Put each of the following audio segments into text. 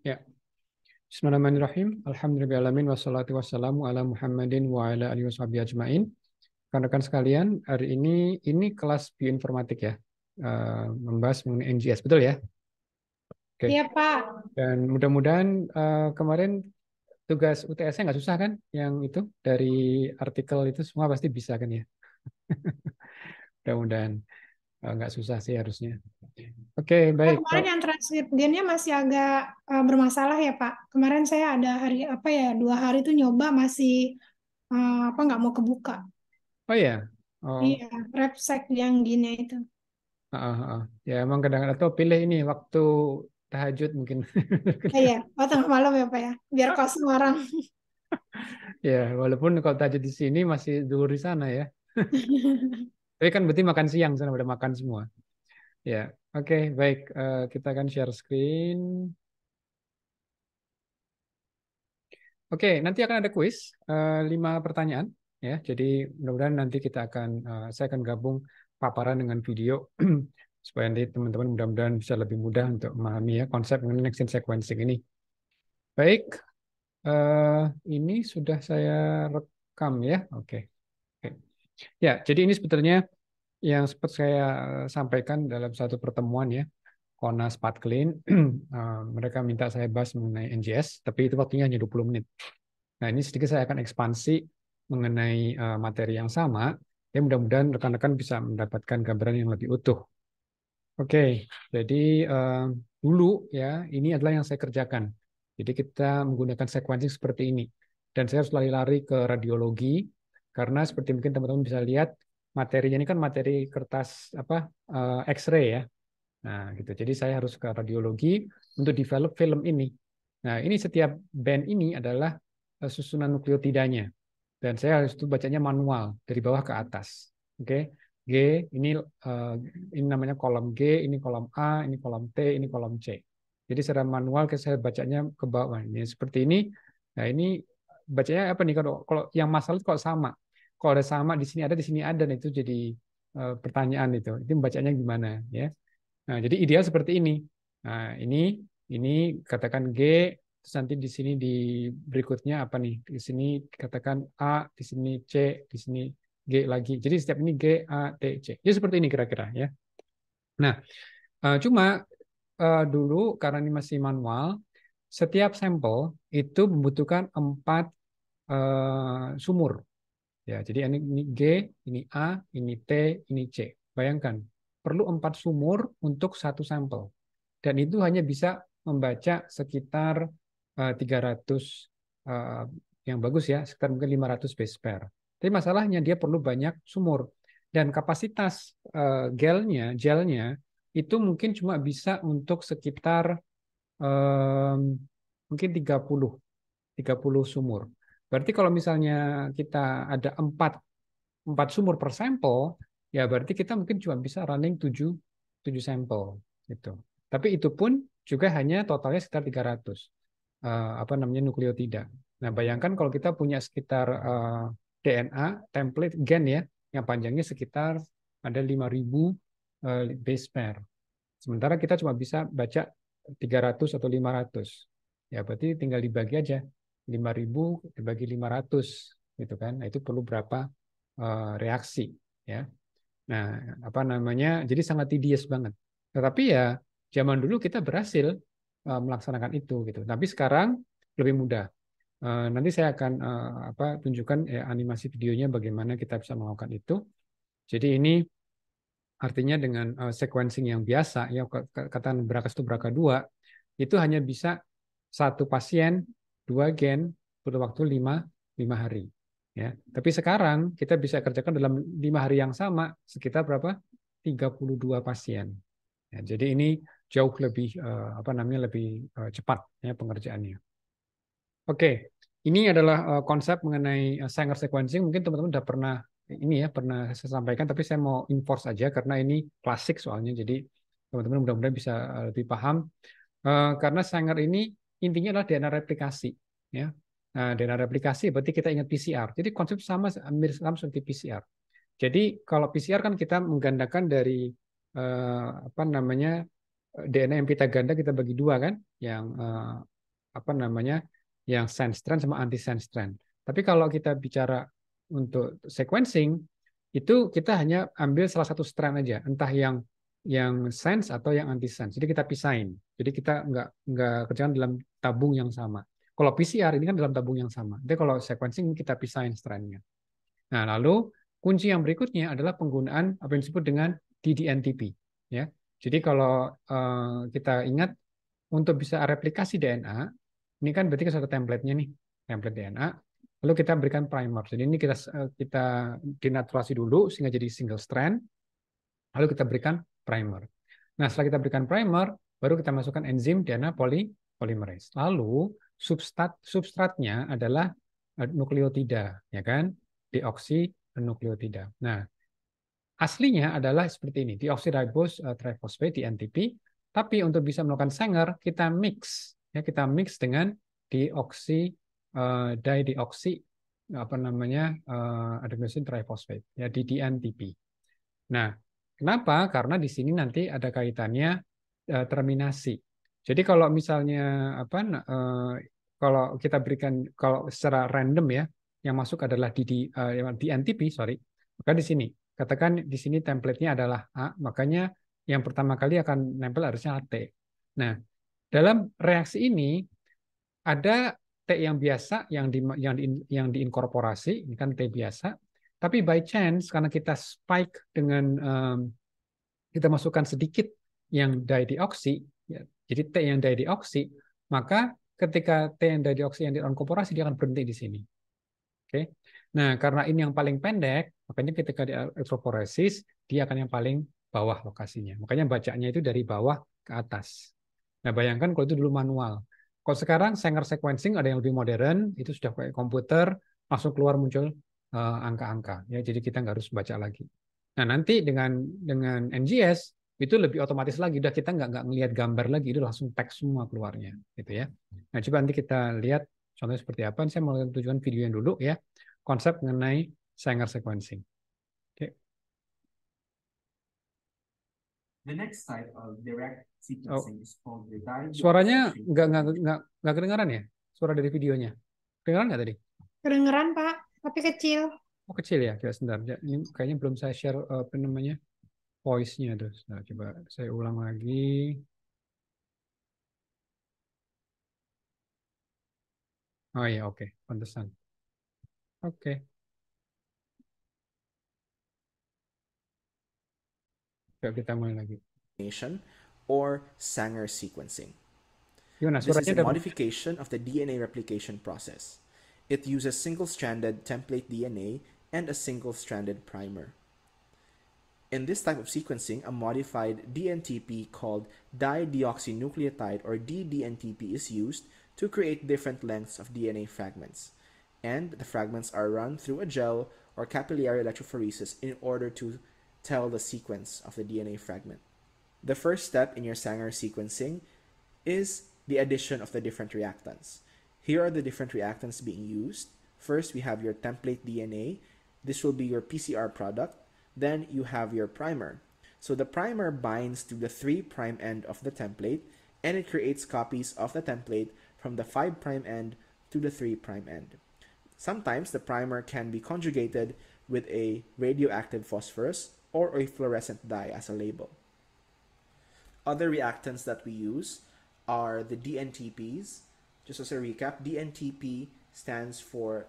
Ya, Bismillahirrahmanirrahim. Alhamdulillahirrahmanirrahim. Wassalatu wassalamu ala Muhammadin wa ala alihi washabihi ajma'in. Rekan-rekan sekalian, hari ini kelas bioinformatik ya. Membahas mengenai NGS, betul ya? Oke. Iya, Pak. Dan mudah-mudahan kemarin tugas UTS-nya nggak susah kan? Yang itu dari artikel itu semua pasti bisa kan ya? Mudah-mudahan nggak susah sih harusnya. Oke, Pak, baik. kemarin yang transkrip gennya masih agak bermasalah ya, Pak. Kemarin saya ada hari apa ya, 2 hari tuh nyoba masih apa nggak mau kebuka. Oh ya. Oh, Iya, RepSec yang gini itu. Ya emang kadang-kadang tuh pilih ini waktu tahajud mungkin. Iya, oh tengah malam ya, Pak ya. Biar kosong orang. Ya, walaupun kalau tahajud di sini masih zuhur di sana ya. Tapi kan berarti makan siang sana udah makan semua. Ya, oke, baik. Kita akan share screen. Oke, nanti akan ada kuis 5 pertanyaan ya. Jadi mudah-mudahan nanti saya akan gabung paparan dengan video supaya nanti teman-teman mudah-mudahan bisa lebih mudah untuk memahami ya konsep mengenai next gen sequencing ini. Baik, eh, ini sudah saya rekam ya. Oke. Oke. Ya, jadi ini sebetulnya yang sempat saya sampaikan dalam satu pertemuan ya, Konas Patklin, mereka minta saya bahas mengenai NGS, tapi itu waktunya hanya 20 menit. Nah, ini sedikit saya akan ekspansi mengenai materi yang sama, ya mudah-mudahan rekan-rekan bisa mendapatkan gambaran yang lebih utuh. Oke, jadi dulu ya, ini adalah yang saya kerjakan. Jadi kita menggunakan sequencing seperti ini. Dan saya harus lari-lari ke radiologi, karena seperti mungkin teman-teman bisa lihat, materinya ini kan materi kertas apa X-ray ya. Nah, gitu. Jadi saya harus ke radiologi untuk develop film ini. Nah, ini setiap band ini adalah susunan nukleotidanya. Dan saya harus itu bacanya manual dari bawah ke atas. Oke. G ini ini namanya kolom G, ini kolom A, ini kolom T, ini kolom C. Jadi secara manual saya bacanya ke bawah. Ini seperti ini. Nah, ini bacanya apa nih kalau yang masalah itu kalau sama. Kalau ada sama di sini ada, nah itu jadi pertanyaan itu. Itu bacanya gimana ya? Nah, jadi ideal seperti ini. Nah, ini katakan G, terus nanti di sini di berikutnya apa nih? Di sini katakan A, di sini C, di sini G lagi. Jadi setiap ini G, A, T, C. Jadi seperti ini kira-kira ya. Nah, cuma dulu karena ini masih manual, setiap sampel itu membutuhkan 4 sumur. Ya, jadi ini G, ini A, ini T, ini C. Bayangkan, perlu 4 sumur untuk satu sampel. Dan itu hanya bisa membaca sekitar 300 eh, yang bagus ya, sekitar mungkin 500 base pair. Tapi masalahnya dia perlu banyak sumur dan kapasitas gelnya itu mungkin cuma bisa untuk sekitar eh, mungkin 30 sumur. Berarti kalau misalnya kita ada 4 sumur per sampel, ya berarti kita mungkin cuma bisa running 7 sampel gitu. Tapi itu pun juga hanya totalnya sekitar 300 apa namanya nukleotida. Nah, bayangkan kalau kita punya sekitar DNA template gen ya yang panjangnya sekitar ada 5.000 base pair. Sementara kita cuma bisa baca 300 atau 500. Ya, berarti tinggal dibagi aja. 5.000 dibagi 500 gitu kan. Nah, itu perlu berapa reaksi ya. Nah, apa namanya? Jadi sangat tedious banget. Tetapi ya zaman dulu kita berhasil melaksanakan itu gitu. Tapi sekarang lebih mudah. Nanti saya akan tunjukkan ya, animasi videonya bagaimana kita bisa melakukan itu. Jadi ini artinya dengan sequencing yang biasa ya kata BRCA1 BRCA2 itu hanya bisa satu pasien 2 gen butuh waktu 5 hari ya. Tapi sekarang kita bisa kerjakan dalam 5 hari yang sama sekitar berapa? 32 pasien. Ya, jadi ini jauh lebih apa namanya lebih cepat ya pengerjaannya. Oke, ini adalah konsep mengenai Sanger sequencing. Mungkin teman-teman sudah pernah ini ya pernah saya sampaikan, tapi saya mau enforce aja karena ini klasik soalnya. Jadi teman-teman mudah-mudahan bisa lebih paham. Karena Sanger ini intinya adalah DNA replikasi, ya. Nah, DNA replikasi berarti kita ingat PCR. Jadi konsep sama mirip sama seperti PCR. Jadi kalau PCR kan kita menggandakan dari apa namanya DNA yang pita ganda kita bagi dua kan, yang apa namanya, yang sense strand sama anti sense strand. Tapi kalau kita bicara untuk sequencing, itu kita hanya ambil salah satu strand aja, entah yang sense atau yang anti sense. Jadi kita pisahin. Jadi kita nggak kerjakan dalam tabung yang sama. Kalau PCR ini kan dalam tabung yang sama. Jadi kalau sequencing kita pisahin strandnya. Nah, lalu kunci yang berikutnya adalah penggunaan apa yang disebut dengan ddNTP. Ya, jadi kalau kita ingat untuk bisa replikasi DNA, ini kan berarti kan satu template-nya nih, template DNA. Lalu kita berikan primer. Jadi ini kita denaturasi dulu sehingga jadi single strand. Lalu kita berikan primer. Nah, setelah kita berikan primer, baru kita masukkan enzim DNA polymerase. Lalu substratnya adalah nukleotida, ya kan? Deoksiribonukleotida. Nah, aslinya adalah seperti ini, deoxyribose triphosphate (DNTP). Tapi untuk bisa melakukan Sanger, kita mix, ya kita mix dengan dideoksi apa namanya adenosine triphosphate, ya di DNTP. Nah, kenapa? Karena di sini nanti ada kaitannya terminasi. Jadi kalau misalnya kalau kita berikan kalau secara random ya, yang masuk adalah DNTP, sorry, maka di sini katakan di sini template-nya adalah A, makanya yang pertama kali akan nempel harusnya T. Nah, dalam reaksi ini ada T yang biasa yang diinkorporasi, ini kan T biasa. Tapi by chance karena kita spike dengan kita masukkan sedikit yang didioksi, ya, jadi T yang didioksi, maka ketika T yang didioksi yang diinkorporasi dia akan berhenti di sini. Oke. Nah, karena ini yang paling pendek, makanya ketika di elektroforesis dia akan yang paling bawah lokasinya. Makanya bacanya itu dari bawah ke atas. Nah, bayangkan kalau itu dulu manual. Kalau sekarang Sanger sequencing ada yang lebih modern, itu sudah kayak komputer, langsung keluar muncul angka-angka. Ya, jadi kita nggak harus baca lagi. Nah, nanti dengan NGS itu lebih otomatis lagi. Udah kita nggak ngelihat gambar lagi, itu langsung teks semua keluarnya, gitu ya. Nah, coba nanti kita lihat contohnya seperti apa. Saya mau tunjukkan videonya dulu ya. Konsep mengenai Sanger sequencing. Oke. The next type of direct sequencing is called the Suaranya nggak kedengaran ya? Suara dari videonya. Kedengaran nggak tadi? Kedengeran, Pak, tapi kecil. Oh, kecil ya? Coba sebentar. Ini kayaknya belum saya share apa namanya voice-nya tuh. Nah, coba saya ulang lagi. Oh iya, oke. Pantesan. Oke. Coba kita mulai lagi. Or Sanger sequencing. Gimana, This is suaranya a modification of the DNA replication process. It uses single-stranded template DNA and a single-stranded primer. In this type of sequencing, a modified DNTP called dideoxynucleotide or ddNTP is used to create different lengths of DNA fragments. And the fragments are run through a gel or capillary electrophoresis in order to tell the sequence of the DNA fragment. The first step in your Sanger sequencing is the addition of the different reactants. Here are the different reactants being used. First, we have your template DNA. This will be your PCR product. Then you have your primer. So the primer binds to the 3' end of the template, and it creates copies of the template from the 5' end to the 3' end. Sometimes the primer can be conjugated with a radioactive phosphorus or a fluorescent dye as a label. Other reactants that we use are the DNTPs. Just as a recap, DNTP stands for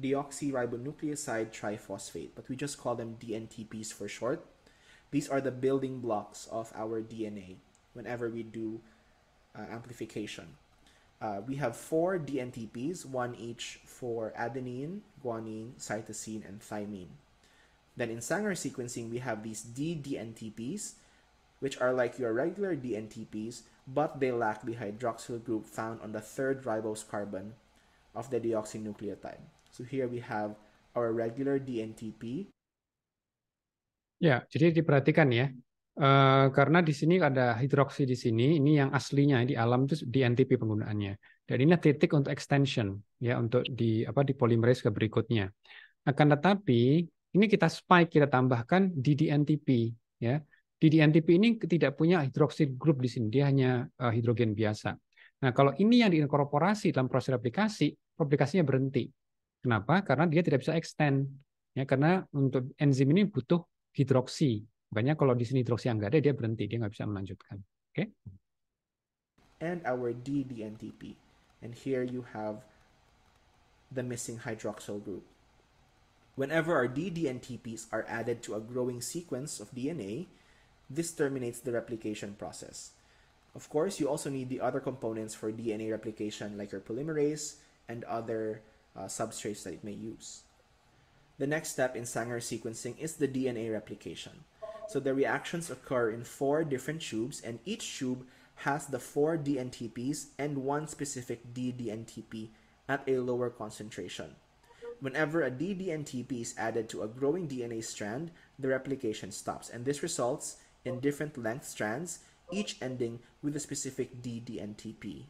deoxyribonucleoside triphosphate, but we just call them DNTPs for short. These are the building blocks of our DNA whenever we do amplification. We have 4 DNTPs, one each for adenine, guanine, cytosine, and thymine. Then in Sanger sequencing, we have these ddNTPs, which are like your regular DNTPs, but they lack the hydroxyl group found on the 3rd ribose carbon of the deoxynucleotide. So here we have our regular DNTP. Ya, jadi diperhatikan ya. Karena di sini ada hidroksi di sini, ini yang aslinya di alam itu DNTP penggunaannya. Dan ini titik untuk extension ya, untuk di polymerase ke berikutnya. Akan tetapi ini kita spike, kita tambahkan di DNTP ya. DDNTP ini tidak punya hidroksil group di sini, dia hanya hidrogen biasa. Nah, kalau ini yang diinkorporasi dalam proses replikasi, replikasinya berhenti. Kenapa? Karena dia tidak bisa extend. Ya, karena untuk enzim ini butuh hidroksi. Makanya kalau di sini hidroksi yang nggak ada, dia berhenti, dia nggak bisa melanjutkan. Oke? And our DDNTP. And here you have the missing hydroxyl group. Whenever our DDNTPs are added to a growing sequence of DNA, this terminates the replication process. Of course, you also need the other components for DNA replication, like your polymerase and other substrates that it may use. The next step in Sanger sequencing is the DNA replication. So the reactions occur in 4 different tubes, and each tube has the 4 DNTPs and one specific DDNTP at a lower concentration. Whenever a DDNTP is added to a growing DNA strand, the replication stops, and this results in different length strands, each ending with a specific DDNTP.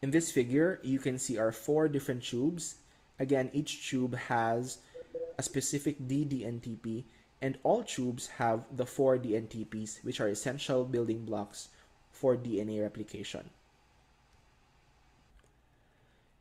In this figure, you can see our 4 different tubes. Again, each tube has a specific DDNTP, and all tubes have the 4 DNTPs, which are essential building blocks for DNA replication.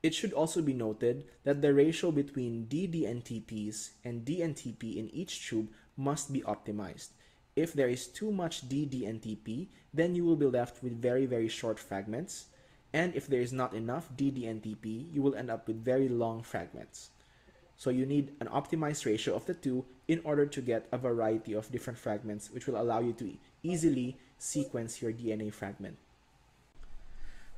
It should also be noted that the ratio between DDNTPs and DNTP in each tube must be optimized. If there is too much DDNTP, then you will be left with very, very short fragments. And if there is not enough DDNTP, you will end up with very long fragments. So you need an optimized ratio of the two in order to get a variety of different fragments, which will allow you to easily sequence your DNA fragment.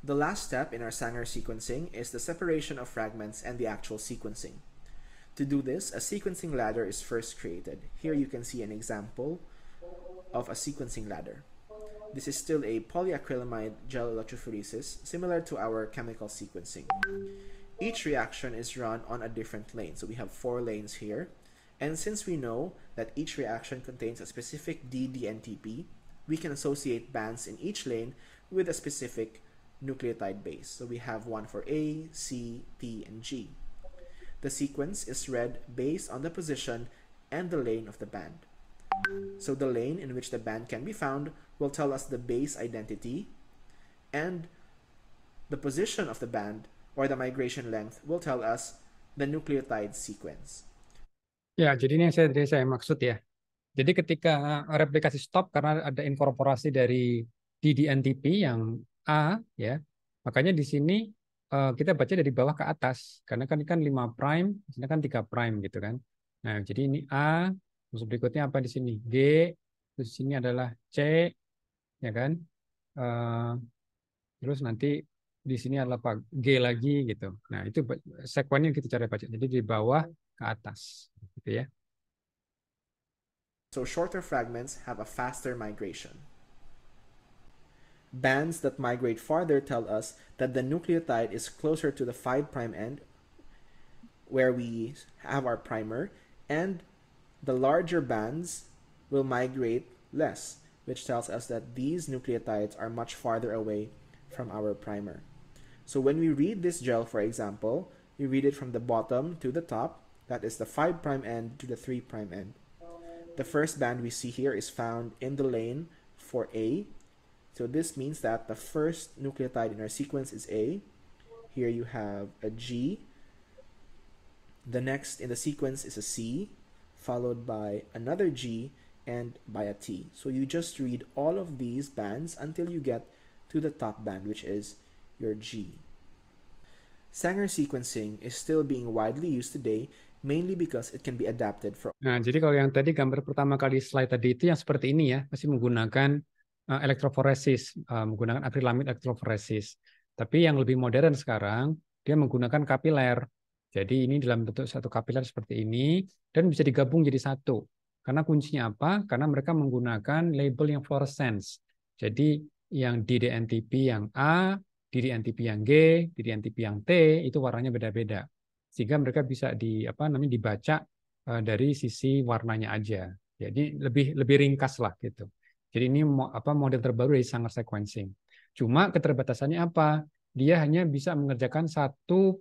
The last step in our Sanger sequencing is the separation of fragments and the actual sequencing. To do this, a sequencing ladder is first created. Here you can see an example of a sequencing ladder. This is still a polyacrylamide gel electrophoresis, similar to our chemical sequencing. Each reaction is run on a different lane. So we have 4 lanes here. And since we know that each reaction contains a specific DDNTP, we can associate bands in each lane with a specific nucleotide base. So we have one for A, C, T, and G. The sequence is read based on the position and the lane of the band. So the lane in which the band can be found will tell us the base identity, and the position of the band or the migration length will tell us the nucleotide sequence. Ya, jadi ini yang saya maksud ya. Jadi ketika replikasi stop karena ada inkorporasi dari DDNTP yang A, ya, makanya di sini kita baca dari bawah ke atas, karena kan 5 prime, di sini kan 3 prime gitu kan. Nah, jadi ini A, terus berikutnya apa di sini? G, terus di sini adalah C, ya kan? Terus nanti di sini adalah G lagi gitu. Nah, itu sekuennya kita cara baca. Jadi di bawah ke atas, gitu ya. So shorter fragments have a faster migration. Bands that migrate farther tell us that the nucleotide is closer to the 5' end, where we have our primer, and the larger bands will migrate less, which tells us that these nucleotides are much farther away from our primer. So when we read this gel, for example, we read it from the bottom to the top, that is the 5' end to the 3' end. The first band we see here is found in the lane for A. So this means that the first nucleotide in our sequence is A. Here you have a G. The next in the sequence is a C, followed by another G, and by a T. So you just read all of these bands until you get to the top band, which is your G. Sanger sequencing is still being widely used today, mainly because it can be adapted for. Nah, jadi kalau yang tadi gambar pertama kali slide tadi itu yang seperti ini ya, masih menggunakan elektroforesis, menggunakan akrilamid elektroforesis. Tapi yang lebih modern sekarang, dia menggunakan kapiler. Jadi ini dalam bentuk satu kapiler seperti ini, dan bisa digabung jadi satu. Karena kuncinya apa? Karena mereka menggunakan label yang fluorescence. Jadi yang DDNTP yang A, DDNTP yang G, DDNTP yang T, itu warnanya beda-beda. Sehingga mereka bisa dibaca dari sisi warnanya aja. Jadi lebih ringkas lah gitu. Jadi ini model terbaru dari Sanger sequencing. Cuma keterbatasannya apa? Dia hanya bisa mengerjakan satu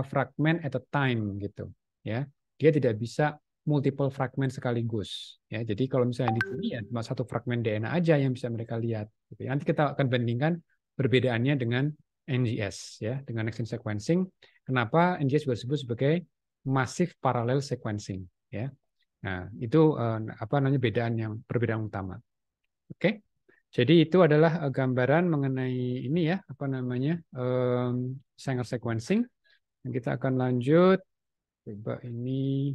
fragment at a time gitu, ya. Dia tidak bisa multiple fragment sekaligus. Ya, jadi kalau misalnya di sini ya cuma satu fragmen DNA aja yang bisa mereka lihat. Gitu. Nanti kita akan bandingkan perbedaannya dengan NGS, ya, dengan next gen sequencing. Kenapa NGS juga disebut sebagai massive parallel sequencing, ya. Nah, itu apa namanya perbedaan utama. Oke. Jadi itu adalah gambaran mengenai ini ya, apa namanya Sanger sequencing. Dan kita akan lanjut. Coba ini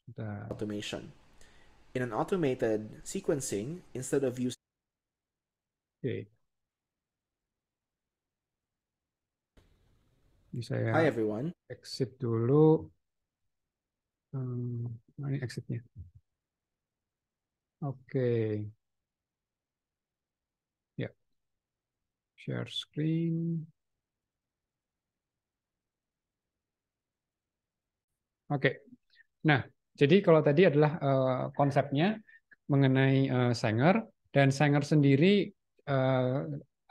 sudah. Automation. In an automated sequencing, instead of using Oke. Ini saya Hi everyone. exit dulu. Ini exitnya. Oke. Ya. Share screen. Oke. Nah, jadi kalau tadi adalah konsepnya mengenai Sanger, dan Sanger sendiri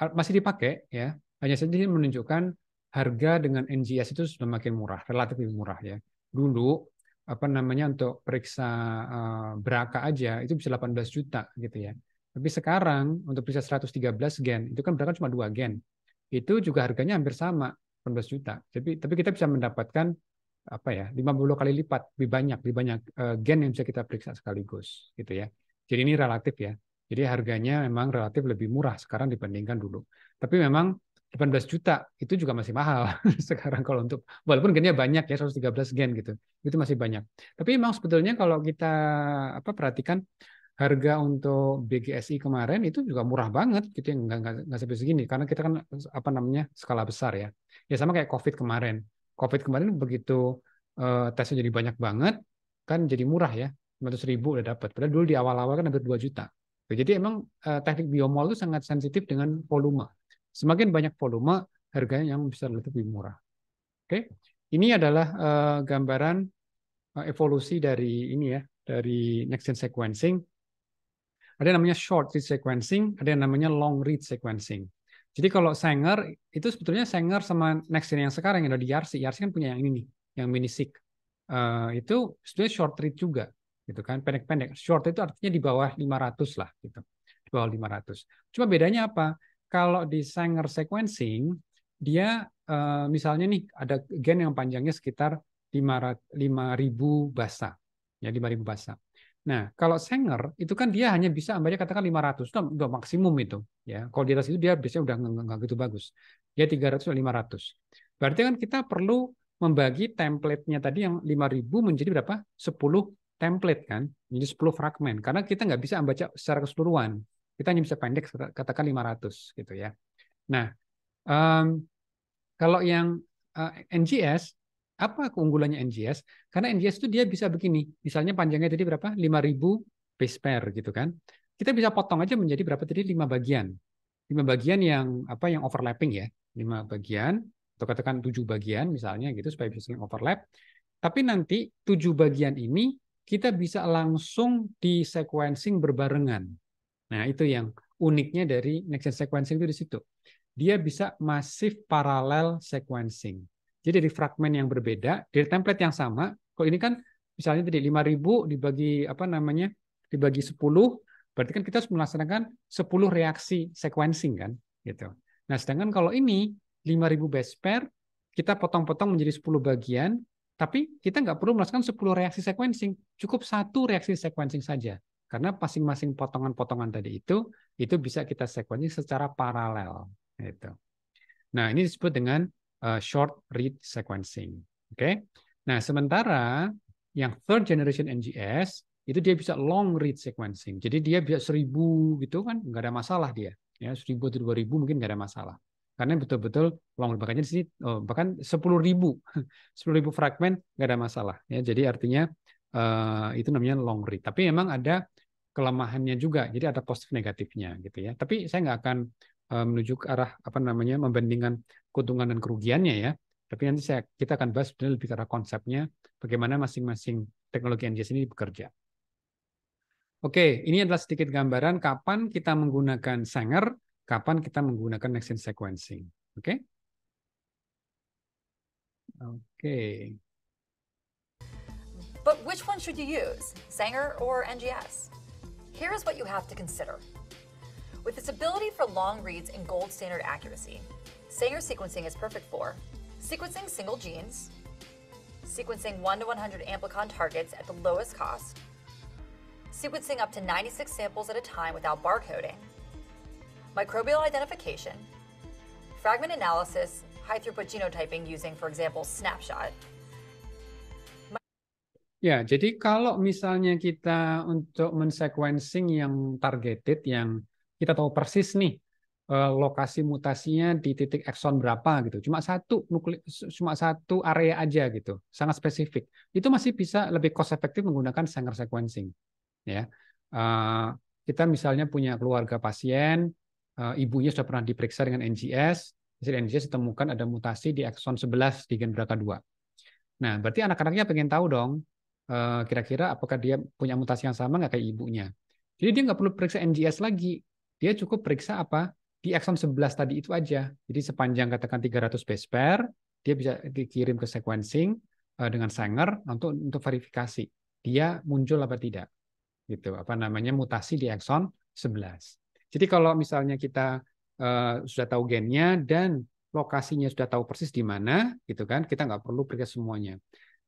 masih dipakai, ya. Hanya saja menunjukkan harga dengan NGS itu sudah makin murah, relatif lebih murah, ya. Dulu apa namanya untuk periksa BRCA aja itu bisa 18 juta gitu ya. Tapi sekarang untuk periksa 113 gen itu kan BRCA cuma 2 gen. Itu juga harganya hampir sama, 18 juta. Tapi kita bisa mendapatkan apa ya 50 kali lipat lebih banyak gen yang bisa kita periksa sekaligus gitu ya. Jadi ini relatif ya. Jadi harganya memang relatif lebih murah sekarang dibandingkan dulu. Tapi memang 18 juta itu juga masih mahal sekarang kalau untuk walaupun gennya banyak ya 113 gen gitu. Itu masih banyak. Tapi memang sebetulnya kalau kita perhatikan harga untuk BGSI kemarin itu juga murah banget gitu ya, nggak sampai segini karena kita kan apa namanya skala besar ya. Ya sama kayak COVID kemarin. COVID kemarin begitu tesnya jadi banyak banget, kan jadi murah ya, 500.000 udah dapat. Padahal dulu di awal-awal kan hampir 2 juta. Jadi emang teknik biomol itu sangat sensitif dengan volume. Semakin banyak volume, harganya yang bisa lebih murah. Oke, ini adalah gambaran evolusi dari ini ya, dari next gen sequencing. Ada yang namanya short read sequencing, ada yang namanya long read sequencing. Jadi kalau Sanger itu sebetulnya Sanger sama next gen yang sekarang yang ada di Yarsi kan punya yang ini nih, yang mini-seq. Itu sebetulnya short read juga, gitu kan, pendek-pendek. Short itu artinya di bawah 500 lah, gitu. Di bawah 500. Cuma bedanya apa? Kalau di Sanger sequencing, dia misalnya nih ada gen yang panjangnya sekitar 5.000 basa, ya 5.000 basa. Nah, kalau Sanger itu kan dia hanya bisa ambilnya katakan 500, itu udah maksimum itu. Ya, kalau di atas itu dia biasanya udah nggak gitu bagus. Dia 300 atau 500. Berarti kan kita perlu membagi template-nya tadi yang 5.000 menjadi berapa? 10 template kan, jadi 10 fragmen. Karena kita nggak bisa membaca secara keseluruhan. Kita hanya bisa pendek katakan 500 gitu ya. Nah, kalau yang NGS, apa keunggulannya NGS? Karena NGS itu dia bisa begini, misalnya panjangnya tadi berapa? 5.000 base pair gitu kan. Kita bisa potong aja menjadi berapa tadi? 5 bagian. 5 bagian yang apa yang overlapping ya. 5 bagian atau katakan 7 bagian misalnya gitu supaya bisa saling overlap. Tapi nanti 7 bagian ini kita bisa langsung di sequencing berbarengan. Nah, itu yang uniknya dari next gen sequencing itu di situ. Dia bisa massive parallel sequencing. Jadi dari fragmen yang berbeda, dari template yang sama, kalau ini kan misalnya tadi 5.000 dibagi apa namanya? Dibagi 10, berarti kan kita harus melaksanakan 10 reaksi sequencing kan, gitu. Nah, sedangkan kalau ini 5.000 base pair, kita potong-potong menjadi 10 bagian, tapi kita nggak perlu melakukan 10 reaksi sequencing, cukup 1 reaksi sequencing saja. Karena masing-masing potongan-potongan tadi itu bisa kita sequencing secara paralel. Gitu. Nah, ini disebut dengan short read sequencing. Oke. Nah, sementara yang third generation NGS itu dia bisa long read sequencing. Jadi dia bisa 1.000 gitu kan, nggak ada masalah dia. Ya, 1.000 atau 2.000 mungkin nggak ada masalah. Karena betul-betul long read, makanya di sini bahkan 10.000 10.000 fragmen nggak ada masalah. Ya, jadi artinya itu namanya long read. Tapi memang ada kelemahannya juga. Jadi ada positif negatifnya gitu ya. Tapi saya nggak akan menuju ke arah apa namanya membandingkan keuntungan dan kerugiannya ya. Tapi nanti kita akan bahas lebih ke arah konsepnya bagaimana masing-masing teknologi NGS ini bekerja. Oke, ini adalah sedikit gambaran kapan kita menggunakan Sanger, kapan kita menggunakan next gen sequencing. Oke. Oke. But Which one should you use, Sanger or NGS? Here is what you have to consider. With its ability for long reads and gold standard accuracy, Sanger sequencing is perfect for sequencing single genes, sequencing 1 to 100 amplicon targets at the lowest cost, sequencing up to 96 samples at a time without barcoding, microbial identification, fragment analysis, high-throughput genotyping using, for example, Snapshot. Ya, jadi kalau misalnya kita untuk men-sequencing yang targeted, yang kita tahu persis nih lokasi mutasinya di titik ekson berapa gitu, cuma satu area aja gitu, sangat spesifik, itu masih bisa lebih cost efektif menggunakan Sanger sequencing. Ya, kita misalnya punya keluarga pasien, ibunya sudah pernah diperiksa dengan NGS, hasil NGS ditemukan ada mutasi di ekson 11 di gen BRCA2. Nah, berarti anak-anaknya pengen tahu dong, kira-kira apakah dia punya mutasi yang sama nggak kayak ibunya. Jadi dia nggak perlu periksa NGS lagi. Dia cukup periksa apa? Di ekson 11 tadi itu aja. Jadi sepanjang katakan 300 base pair, dia bisa dikirim ke sequencing dengan Sanger untuk verifikasi. Dia muncul apa tidak. Gitu, apa namanya mutasi di ekson 11. Jadi kalau misalnya kita sudah tahu gennya dan lokasinya sudah tahu persis di mana, gitu kan, kita nggak perlu periksa semuanya.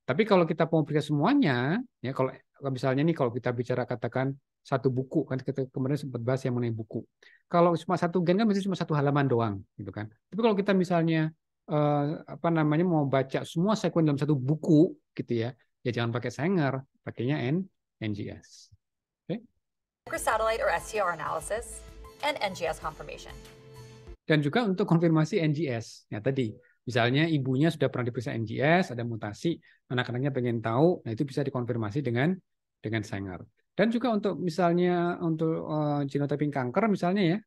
Tapi kalau kita mau periksa semuanya, ya kalau misalnya nih kalau kita bicara katakan satu buku, kan kita kemarin sempat bahas yang mengenai buku. Kalau cuma satu gen kan mesti cuma satu halaman doang, gitu kan. Tapi kalau kita misalnya apa namanya mau baca semua sekuen dalam satu buku, gitu ya, ya jangan pakai Sanger, pakainya NGS. Okay? Microsatellite or STR analysis and NGS confirmation. Dan juga untuk konfirmasi NGS, ya tadi. Misalnya ibunya sudah pernah diperiksa NGS, ada mutasi, anak-anaknya pengen tahu, nah itu bisa dikonfirmasi dengan Sanger. Dan juga untuk misalnya untuk genotyping kanker misalnya ya,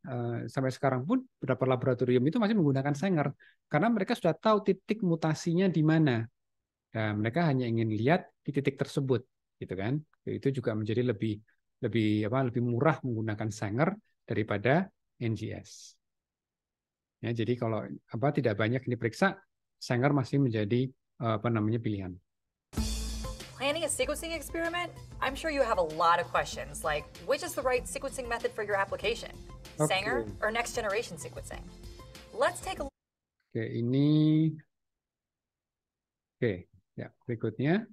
sampai sekarang pun beberapa laboratorium itu masih menggunakan Sanger karena mereka sudah tahu titik mutasinya di mana. Dan mereka hanya ingin lihat di titik tersebut, gitu kan? Itu juga menjadi lebih murah menggunakan Sanger daripada NGS. Ya, jadi kalau tidak banyak yang diperiksa, Sanger masih menjadi pilihan. Planning a sequencing experiment? I'm sure you have a lot of questions, like which is the right sequencing method for your application? Okay. Sanger or next generation sequencing? Let's take a look. Oke, ya berikutnya.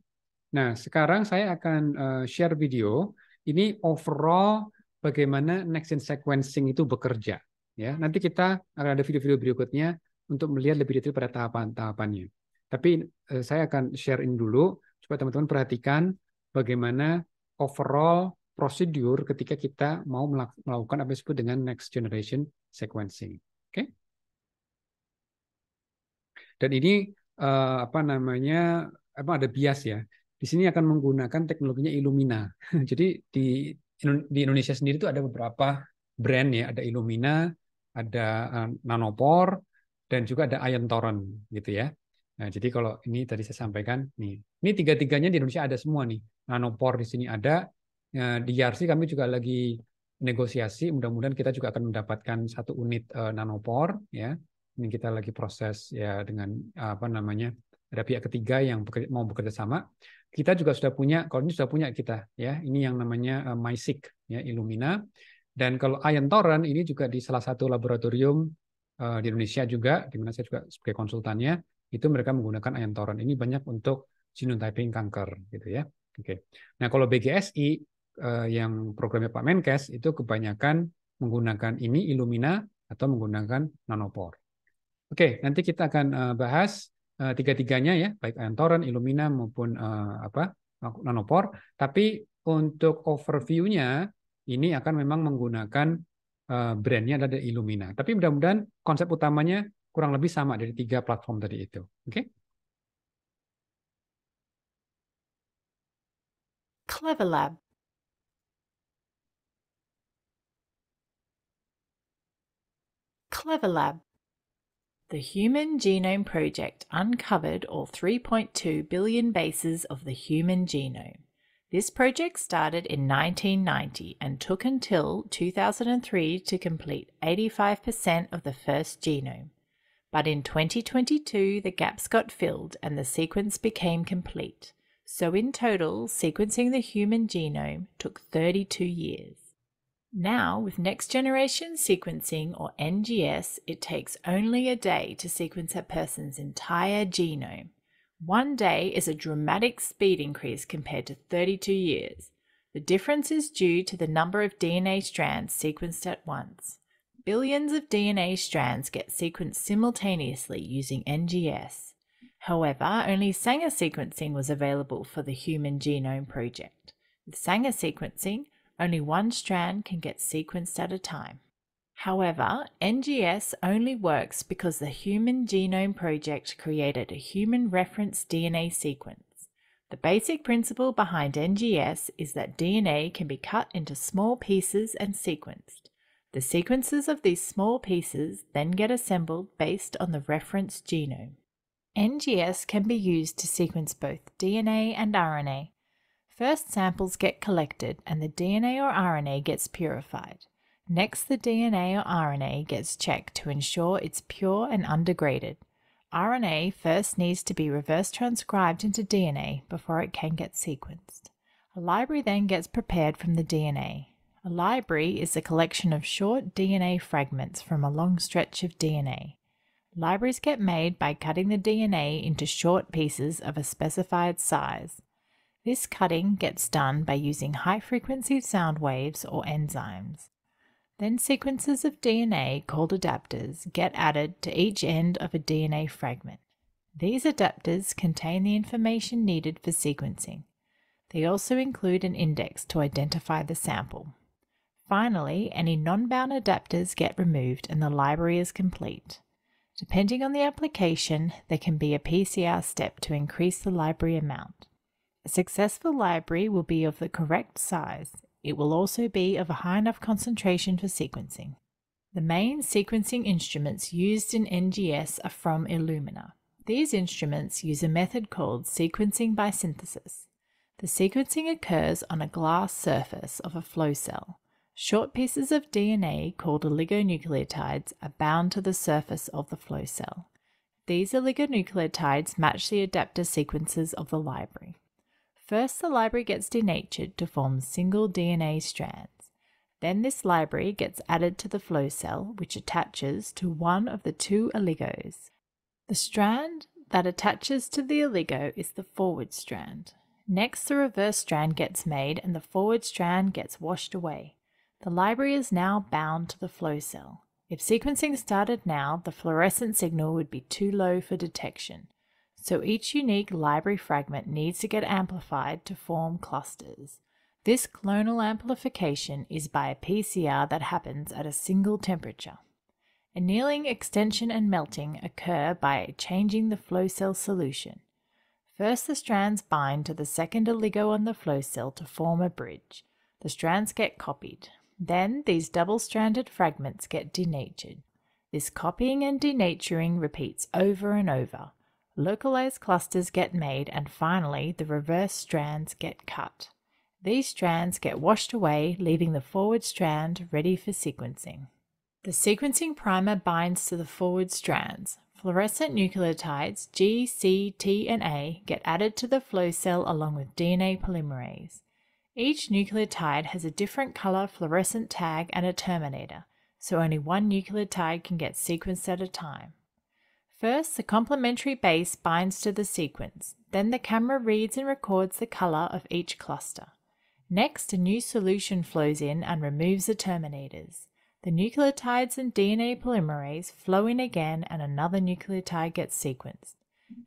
Nah, sekarang saya akan share video. Ini overall bagaimana next gen sequencing itu bekerja. Ya, nanti kita akan ada video-video berikutnya untuk melihat lebih detail pada tahapan-tahapannya. Tapi saya akan share ini dulu supaya teman-teman perhatikan bagaimana overall prosedur ketika kita mau melakukan apa yang disebut dengan next generation sequencing. Oke? Dan ini ada bias ya. Di sini akan menggunakan teknologinya Illumina. Jadi di Indonesia sendiri itu ada beberapa brand ya, ada Illumina, ada Nanopore, dan juga ada Ion Torrent gitu ya. Nah, jadi kalau ini tadi saya sampaikan nih, ini tiga-tiganya di Indonesia ada semua nih. Nanopore di sini ada, di YARSI kami juga lagi negosiasi, mudah-mudahan kita juga akan mendapatkan 1 unit Nanopore ya. Ini kita lagi proses ya dengan ada pihak ketiga yang mau bekerja sama. Kita juga sudah punya, kalau ini sudah punya kita ya, ini yang namanya MySeq ya, Illumina. Dan kalau Ion Torrent ini juga di salah satu laboratorium di Indonesia juga, di mana saya juga sebagai konsultannya, itu mereka menggunakan Ion Torrent. Ini banyak untuk genotyping kanker, gitu ya. Oke. Nah kalau BGSI yang programnya Pak Menkes itu kebanyakan menggunakan ini Illumina atau menggunakan Nanopore. Oke, nanti kita akan bahas tiga-tiganya ya, baik Ion Torrent, Illumina maupun Nanopore. Tapi untuk overview-nya ini akan memang menggunakan brandnya ada Illumina. Tapi mudah-mudahan konsep utamanya kurang lebih sama dari 3 platform tadi itu. Oke? Clever Lab. Clever Lab. The Human Genome Project uncovered all 3.2 billion bases of the human genome. This project started in 1990 and took until 2003 to complete 85% of the first genome. But in 2022, the gaps got filled and the sequence became complete. So in total, sequencing the human genome took 32 years. Now, with next-generation sequencing, or NGS, it takes only a day to sequence a person's entire genome. 1 day is a dramatic speed increase compared to 32 years. The difference is due to the number of DNA strands sequenced at once. Billions of DNA strands get sequenced simultaneously using NGS. However, only Sanger sequencing was available for the Human Genome Project. With Sanger sequencing, only one strand can get sequenced at a time. However, NGS only works because the Human Genome Project created a human reference DNA sequence. The basic principle behind NGS is that DNA can be cut into small pieces and sequenced. The sequences of these small pieces then get assembled based on the reference genome. NGS can be used to sequence both DNA and RNA. First, samples get collected and the DNA or RNA gets purified. Next, the DNA or RNA gets checked to ensure it's pure and undegraded. RNA first needs to be reverse transcribed into DNA before it can get sequenced. A library then gets prepared from the DNA. A library is a collection of short DNA fragments from a long stretch of DNA. Libraries get made by cutting the DNA into short pieces of a specified size. This cutting gets done by using high-frequency sound waves or enzymes. Then sequences of DNA, called adapters, get added to each end of a DNA fragment. These adapters contain the information needed for sequencing. They also include an index to identify the sample. Finally, any non-bound adapters get removed and the library is complete. Depending on the application, there can be a PCR step to increase the library amount. A successful library will be of the correct size. It will also be of a high enough concentration for sequencing. The main sequencing instruments used in NGS are from Illumina. These instruments use a method called sequencing by synthesis. The sequencing occurs on a glass surface of a flow cell. Short pieces of DNA called oligonucleotides are bound to the surface of the flow cell. These oligonucleotides match the adapter sequences of the library. First, the library gets denatured to form single DNA strands. Then this library gets added to the flow cell, which attaches to one of the two oligos. The strand that attaches to the oligo is the forward strand. Next, the reverse strand gets made and the forward strand gets washed away. The library is now bound to the flow cell. If sequencing started now, the fluorescent signal would be too low for detection. So each unique library fragment needs to get amplified to form clusters. This clonal amplification is by a PCR that happens at a single temperature. Annealing, extension, and melting occur by changing the flow cell solution. First, the strands bind to the second oligo on the flow cell to form a bridge. The strands get copied. Then, these double-stranded fragments get denatured. This copying and denaturing repeats over and over. Localized clusters get made, and finally, the reverse strands get cut. These strands get washed away, leaving the forward strand ready for sequencing. The sequencing primer binds to the forward strands. Fluorescent nucleotides G, C, T, and A get added to the flow cell along with DNA polymerase. Each nucleotide has a different color fluorescent tag and a terminator, so only one nucleotide can get sequenced at a time. First, the complementary base binds to the sequence. Then the camera reads and records the color of each cluster. Next, a new solution flows in and removes the terminators. The nucleotides and DNA polymerase flow in again and another nucleotide gets sequenced.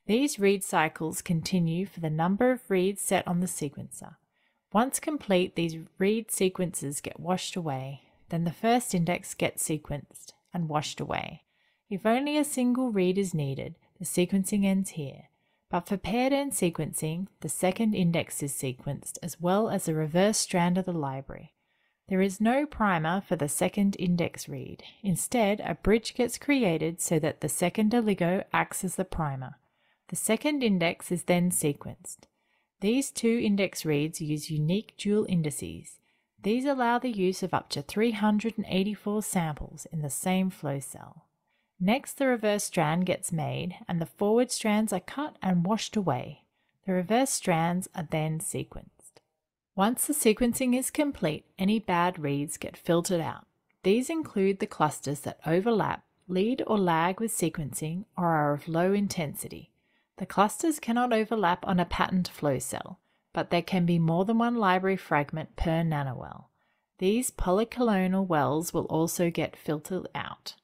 These read cycles continue for the number of reads set on the sequencer. Once complete, these read sequences get washed away. Then the first index gets sequenced and washed away. If only a single read is needed, the sequencing ends here. But for paired-end sequencing, the second index is sequenced as well as the reverse strand of the library. There is no primer for the second index read. Instead, a bridge gets created so that the second oligo acts as the primer. The second index is then sequenced. These two index reads use unique dual indices. These allow the use of up to 384 samples in the same flow cell. Next, the reverse strand gets made and the forward strands are cut and washed away. The reverse strands are then sequenced. Once the sequencing is complete, any bad reads get filtered out. These include the clusters that overlap, lead or lag with sequencing, or are of low intensity. The clusters cannot overlap on a patterned flow cell, but there can be more than one library fragment per nanowell. These polyclonal wells will also get filtered out.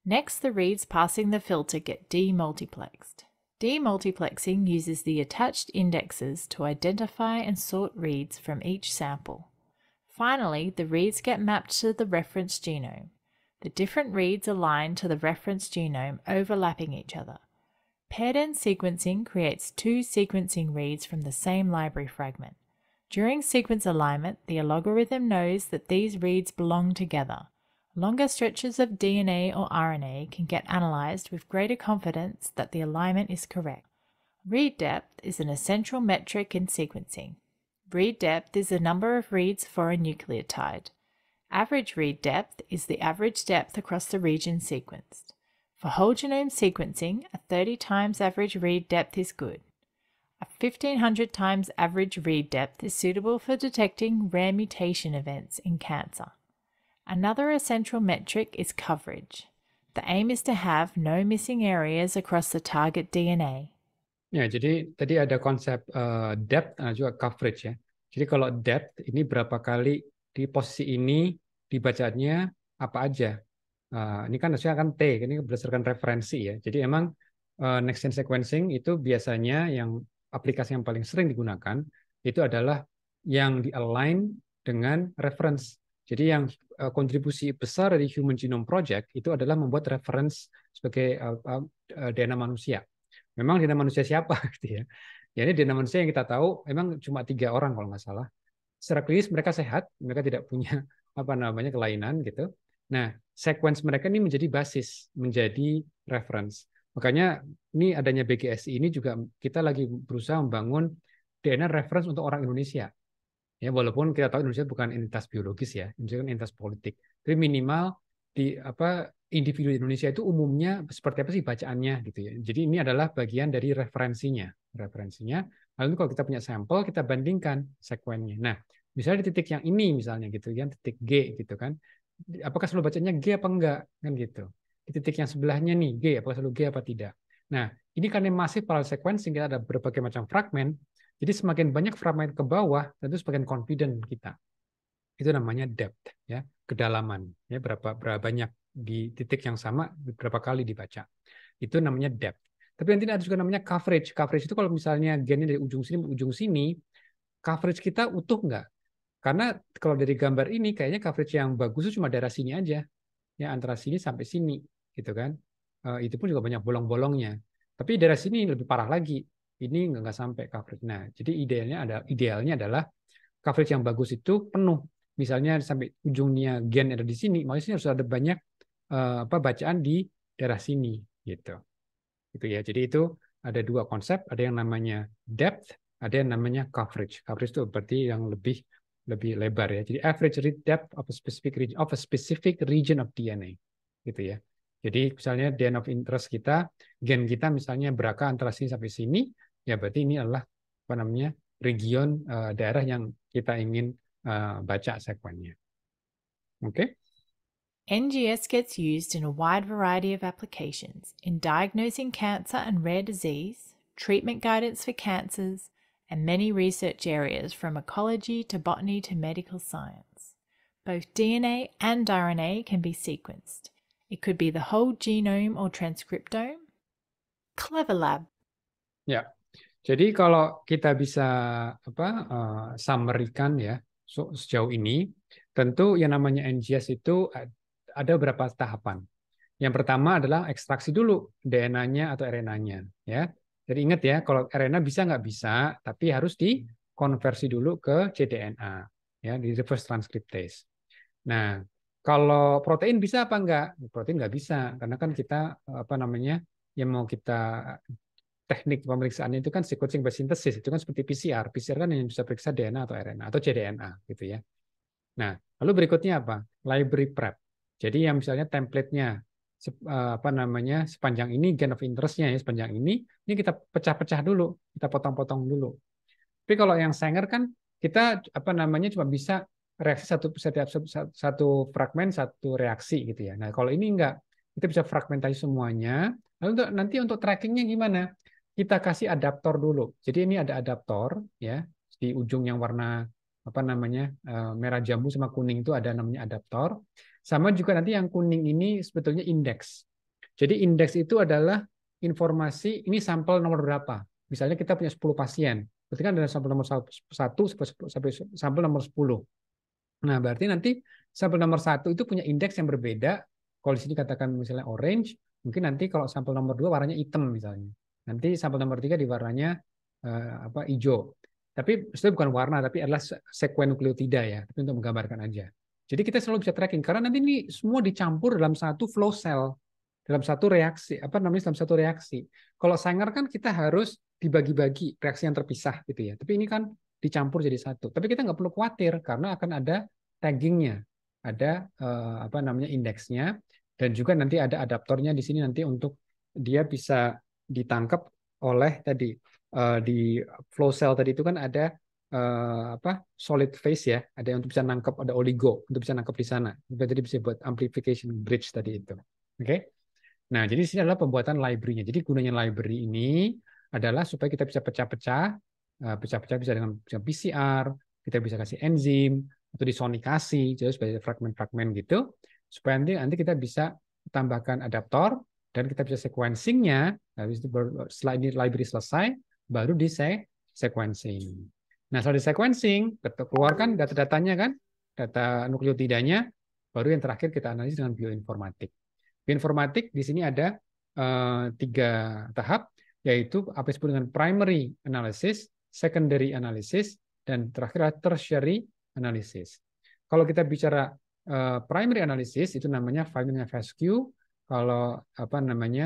Next, the reads passing the filter get demultiplexed. Demultiplexing uses the attached indexes to identify and sort reads from each sample. Finally, the reads get mapped to the reference genome. The different reads align to the reference genome, overlapping each other. Paired-end sequencing creates two sequencing reads from the same library fragment. During sequence alignment, the algorithm knows that these reads belong together. Longer stretches of DNA or RNA can get analyzed with greater confidence that the alignment is correct. Read depth is an essential metric in sequencing. Read depth is the number of reads for a nucleotide. Average read depth is the average depth across the region sequenced. For whole genome sequencing, a 30 times average read depth is good. A 1500 times average read depth is suitable for detecting rare mutation events in cancer. Another essential metric is coverage. The aim is to have no missing areas across the target DNA. Ya, jadi tadi ada konsep depth dan juga coverage ya. Jadi kalau depth ini berapa kali di posisi ini dibacanya apa aja. Ini kan harusnya kan T, ini berdasarkan referensi ya. Jadi emang next-gen sequencing itu biasanya yang aplikasi yang paling sering digunakan itu adalah yang di-align dengan reference. Jadi yang kontribusi besar dari Human Genome Project itu adalah membuat reference sebagai DNA manusia. Memang DNA manusia siapa gitu ya? Ya ini DNA manusia yang kita tahu memang cuma 3 orang kalau nggak salah. Secara klinis mereka sehat, mereka tidak punya kelainan gitu. Nah, sequence mereka ini menjadi basis, menjadi reference. Makanya ini adanya BGSI ini juga kita lagi berusaha membangun DNA reference untuk orang Indonesia. Ya, walaupun kita tahu Indonesia bukan entitas biologis ya, Indonesia kan entitas politik. Tapi minimal di individu Indonesia itu umumnya seperti apa sih bacaannya gitu ya. Jadi ini adalah bagian dari referensinya. Lalu kalau kita punya sampel, kita bandingkan sekuennya. Nah, misalnya di titik yang ini misalnya gitu kan, titik G gitu kan. Apakah selalu bacanya G apa enggak kan gitu. Di titik yang sebelahnya nih G, apakah selalu G apa tidak. Nah, ini karena masif parallel sequencing, kita ada berbagai macam fragmen. Jadi semakin banyak fragmen ke bawah, tentu semakin confident kita. Itu namanya depth, ya, kedalaman, ya, berapa banyak di titik yang sama, berapa kali dibaca. Itu namanya depth. Tapi nanti ada juga namanya coverage. Coverage itu kalau misalnya gennya dari ujung sini, coverage kita utuh nggak? Karena kalau dari gambar ini kayaknya coverage yang bagus itu cuma daerah sini aja, ya, antara sini sampai sini, gitu kan? Itu pun juga banyak bolong-bolongnya. Tapi daerah sini lebih parah lagi. Ini nggak sampai coverage. Nah, jadi idealnya adalah coverage yang bagus itu penuh. Misalnya sampai ujungnya gen ada di sini, makanya harus ada banyak bacaan di daerah sini, gitu. Gitu ya. Jadi itu ada 2 konsep, ada yang namanya depth, ada yang namanya coverage. Coverage itu berarti yang lebih lebar ya. Jadi average read depth of a specific region of DNA, gitu ya. Jadi misalnya DNA of interest kita, gen kita misalnya beraka antara sini sampai sini, ya berarti ini adalah region daerah yang kita ingin baca sekuennya. Oke? NGS gets used in a wide variety of applications in diagnosing cancer and rare disease, treatment guidance for cancers, and many research areas from ecology to botany to medical science. Both DNA and RNA can be sequenced. It could be the whole genome or transcriptome. Clever Lab. Ya, jadi kalau kita bisa summary-kan ya sejauh ini, tentu yang namanya NGS itu ada beberapa tahapan. Yang pertama adalah ekstraksi dulu DNA-nya atau RNA-nya, ya. Jadi ingat ya, kalau RNA bisa nggak bisa, tapi harus dikonversi dulu ke cDNA, ya, di reverse transcriptase. Nah, kalau protein bisa apa enggak? Protein nggak bisa, karena kan kita yang mau kita teknik pemeriksaannya itu kan sequencing by synthesis, itu kan seperti PCR. PCR kan yang bisa periksa DNA atau RNA atau cDNA gitu ya. Nah, lalu berikutnya apa? Library prep. Jadi yang misalnya template-nya sepanjang ini gain of interest-nya ya, sepanjang ini kita pecah-pecah dulu, kita potong-potong dulu. Tapi kalau yang Sanger kan kita cuma bisa reaksi setiap satu fragmen satu reaksi gitu ya. Nah, kalau ini enggak, kita bisa fragmentasi semuanya. Lalu nanti untuk trackingnya gimana? Kita kasih adaptor dulu. Jadi ini ada adaptor ya di ujung yang warna merah jambu sama kuning itu ada namanya adaptor. Sama juga nanti yang kuning ini sebetulnya indeks. Jadi indeks itu adalah informasi ini sampel nomor berapa. Misalnya kita punya 10 pasien. Berarti kan ada sampel nomor 1 sampai sampel nomor 10. Nah, berarti nanti sampel nomor 1 itu punya indeks yang berbeda. Kalau di sini katakan misalnya orange, mungkin nanti kalau sampel nomor 2 warnanya hitam misalnya. Nanti sampel nomor 3 di warnanya hijau. Tapi itu bukan warna, tapi adalah sekuen nukleotida ya, tapi untuk menggambarkan aja. Jadi kita selalu bisa tracking karena nanti ini semua dicampur dalam satu flow cell, dalam satu reaksi, dalam satu reaksi. Kalau Sanger kan kita harus dibagi-bagi reaksi yang terpisah gitu ya. Tapi ini kan dicampur jadi satu. Tapi kita nggak perlu khawatir karena akan ada taggingnya, ada indeksnya, dan juga nanti ada adaptornya di sini nanti untuk dia bisa ditangkap oleh tadi di flow cell tadi itu kan ada solid phase ya, ada yang untuk bisa nangkap, ada oligo untuk bisa nangkap di sana. Jadi bisa buat amplification bridge tadi itu. Oke. Nah, jadi di sini adalah pembuatan library-nya. Jadi gunanya library ini adalah supaya kita bisa pecah-pecah bisa dengan PCR, kita bisa kasih enzim atau disonikasi, jadi sebagai fragmen-fragmen gitu, supaya nanti kita bisa tambahkan adaptor dan kita bisa sequencing-nya. Setelah ini library selesai, baru di sequencing. Nah, setelah di sequencing, keluarkan data-datanya kan, data nukleotidanya, baru yang terakhir kita analisis dengan bioinformatik. Bioinformatik di sini ada 3 tahap, yaitu apa disebut dengan primary analysis, secondary analysis, dan terakhir adalah tertiary analysis. Kalau kita bicara primary analysis itu namanya finding FSQ, kalau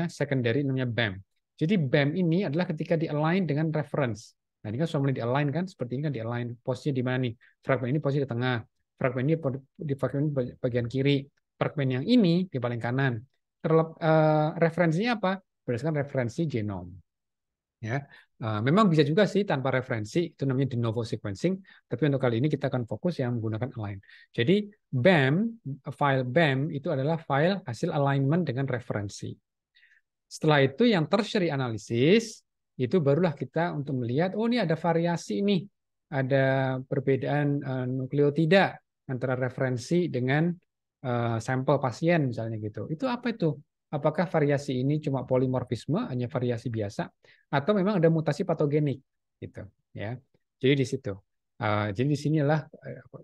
secondary namanya BAM. Jadi BAM ini adalah ketika di-align dengan reference. Nah, ini kan sudah mulai di-align kan, seperti ini kan di-align posisinya di mana nih? Fragmen ini posisi di tengah, fragmen ini di bagian kiri, fragmen yang ini di paling kanan. Referensinya apa? Berdasarkan referensi genom. Ya, memang bisa juga sih tanpa referensi, itu namanya de novo sequencing. Tapi untuk kali ini kita akan fokus yang menggunakan align. Jadi file BAM itu adalah file hasil alignment dengan referensi. Setelah itu yang tertiary analysis itu barulah kita untuk melihat, oh ini ada variasi nih, ada perbedaan nukleotida antara referensi dengan sampel pasien misalnya gitu. Itu apa itu? Apakah variasi ini cuma polimorfisme, hanya variasi biasa, atau memang ada mutasi patogenik, gitu, ya. Jadi di situ. Jadi di sinilah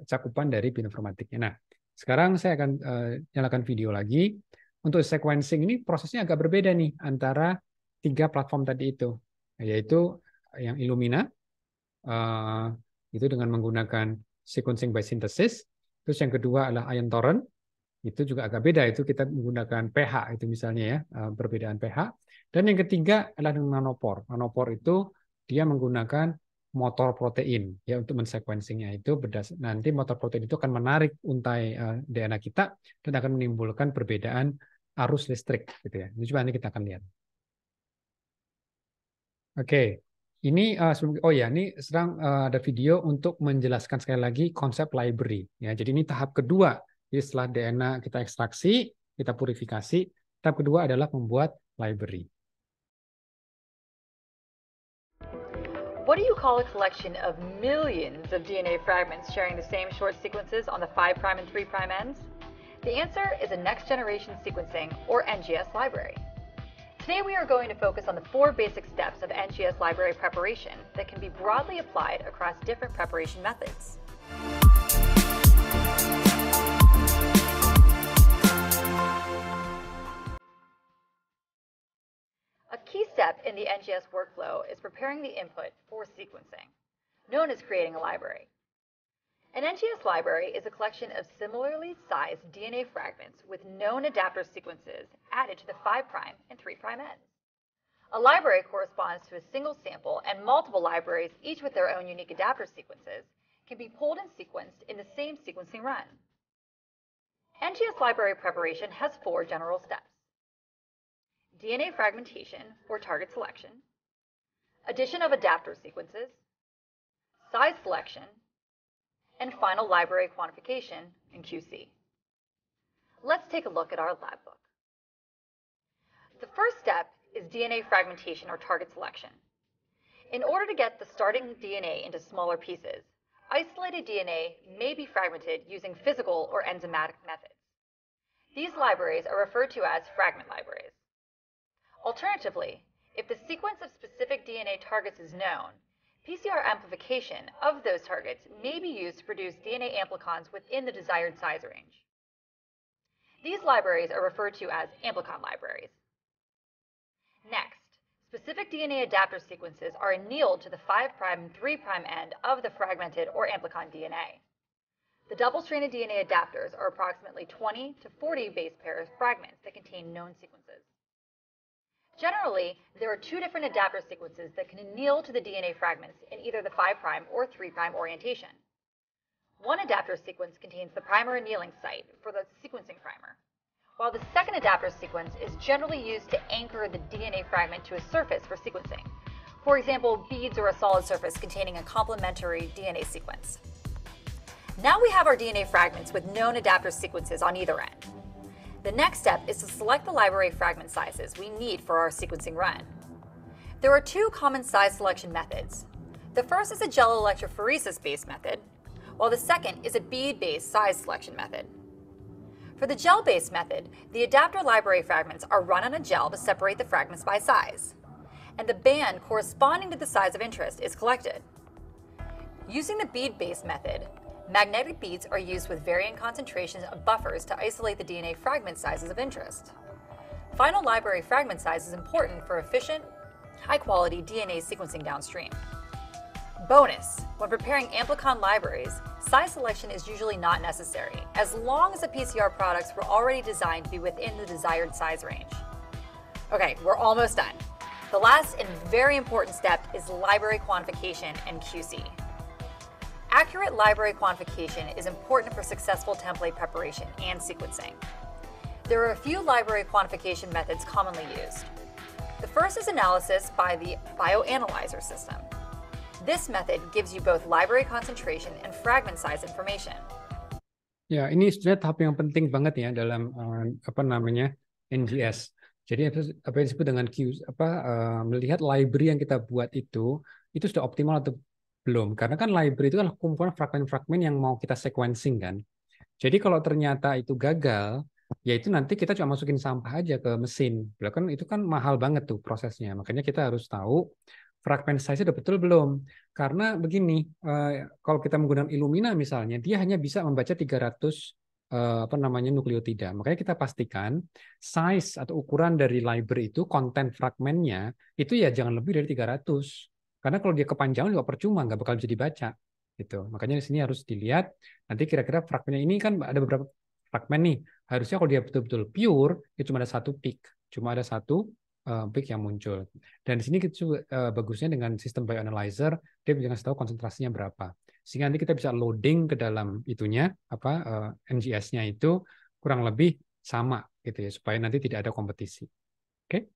cakupan dari bioinformatiknya. Nah, sekarang saya akan nyalakan video lagi. Untuk sequencing ini prosesnya agak berbeda nih antara 3 platform tadi itu, yaitu yang Illumina, itu dengan menggunakan sequencing by synthesis. Terus yang kedua adalah Ion Torrent. Itu juga agak beda, itu kita menggunakan pH itu misalnya ya, perbedaan pH. Dan yang ketiga adalah dengan nanopore. Nanopore itu dia menggunakan motor protein ya untuk mensequencingnya itu nanti motor protein itu akan menarik untai DNA kita dan akan menimbulkan perbedaan arus listrik gitu ya. Itu coba nanti kita akan lihat. Oke. Ini ini sedang ada video untuk menjelaskan sekali lagi konsep library ya. Jadi ini tahap kedua. Jadi setelah DNA kita ekstraksi, kita purifikasi, tahap kedua adalah membuat library. What do you call a collection of millions of DNA fragments sharing the same short sequences on the 5' and 3' ends? The answer is a next-generation sequencing, or NGS library. Today we are going to focus on the 4 basic steps of NGS library preparation that can be broadly applied across different preparation methods. A key step in the NGS workflow is preparing the input for sequencing, known as creating a library. An NGS library is a collection of similarly sized DNA fragments with known adapter sequences added to the 5' and 3' ends. A library corresponds to a single sample, and multiple libraries, each with their own unique adapter sequences, can be pulled and sequenced in the same sequencing run. NGS library preparation has 4 general steps. DNA fragmentation or target selection, addition of adapter sequences, size selection, and final library quantification in QC. Let's take a look at our lab book. The first step is DNA fragmentation or target selection. In order to get the starting DNA into smaller pieces, isolated DNA may be fragmented using physical or enzymatic methods. These libraries are referred to as fragment libraries. Alternatively, if the sequence of specific DNA targets is known, PCR amplification of those targets may be used to produce DNA amplicons within the desired size range. These libraries are referred to as amplicon libraries. Next, specific DNA adapter sequences are annealed to the 5' and 3' end of the fragmented or amplicon DNA. The double-stranded DNA adapters are approximately 20 to 40 base pairs fragments that contain known sequences. Generally, there are two different adapter sequences that can anneal to the DNA fragments in either the 5' or 3' orientation. One adapter sequence contains the primer annealing site for the sequencing primer, while the second adapter sequence is generally used to anchor the DNA fragment to a surface for sequencing. For example, beads or a solid surface containing a complementary DNA sequence. Now we have our DNA fragments with known adapter sequences on either end. The next step is to select the library fragment sizes we need for our sequencing run. There are two common size selection methods. The first is a gel electrophoresis-based method, while the second is a bead-based size selection method. For the gel-based method, the adapter library fragments are run on a gel to separate the fragments by size, and the band corresponding to the size of interest is collected. Using the bead-based method, magnetic beads are used with varying concentrations of buffers to isolate the DNA fragment sizes of interest. Final library fragment size is important for efficient, high-quality DNA sequencing downstream. Bonus: when preparing amplicon libraries, size selection is usually not necessary, as long as the PCR products were already designed to be within the desired size range. Okay, we're almost done. The last and very important step is library quantification and QC. Accurate library quantification is important for successful template preparation and sequencing. There are a few library quantification methods commonly used. The first is analysis by the bioanalyzer system. This method gives you both library concentration and fragment size information. Ya, ini sebenarnya tahap yang penting banget ya dalam NGS. Jadi apa yang disebut dengan melihat library yang kita buat itu sudah optimal atau belum. Karena kan library itu kan kumpulan fragmen-fragmen yang mau kita sequencing kan. Jadi kalau ternyata itu gagal, ya itu nanti kita cuma masukin sampah aja ke mesin. Kan itu kan mahal banget tuh prosesnya. Makanya kita harus tahu fragment size udah betul belum? Karena begini, kalau kita menggunakan Illumina misalnya, dia hanya bisa membaca 300 nukleotida. Makanya kita pastikan size atau ukuran dari library itu, konten fragmennya itu ya jangan lebih dari 300. Karena kalau dia kepanjangan juga percuma, nggak bakal bisa dibaca. Gitu. Makanya di sini harus dilihat nanti kira-kira fragmennya ini kan ada beberapa fragmen nih. Harusnya kalau dia betul-betul pure, itu cuma ada satu peak, cuma ada satu peak yang muncul. Dan di sini kita juga bagusnya dengan sistem bioanalyzer, dia bisa ngasih tahu konsentrasinya berapa. Sehingga nanti kita bisa loading ke dalam itunya, NGS-nya itu kurang lebih sama gitu ya, supaya nanti tidak ada kompetisi. Oke?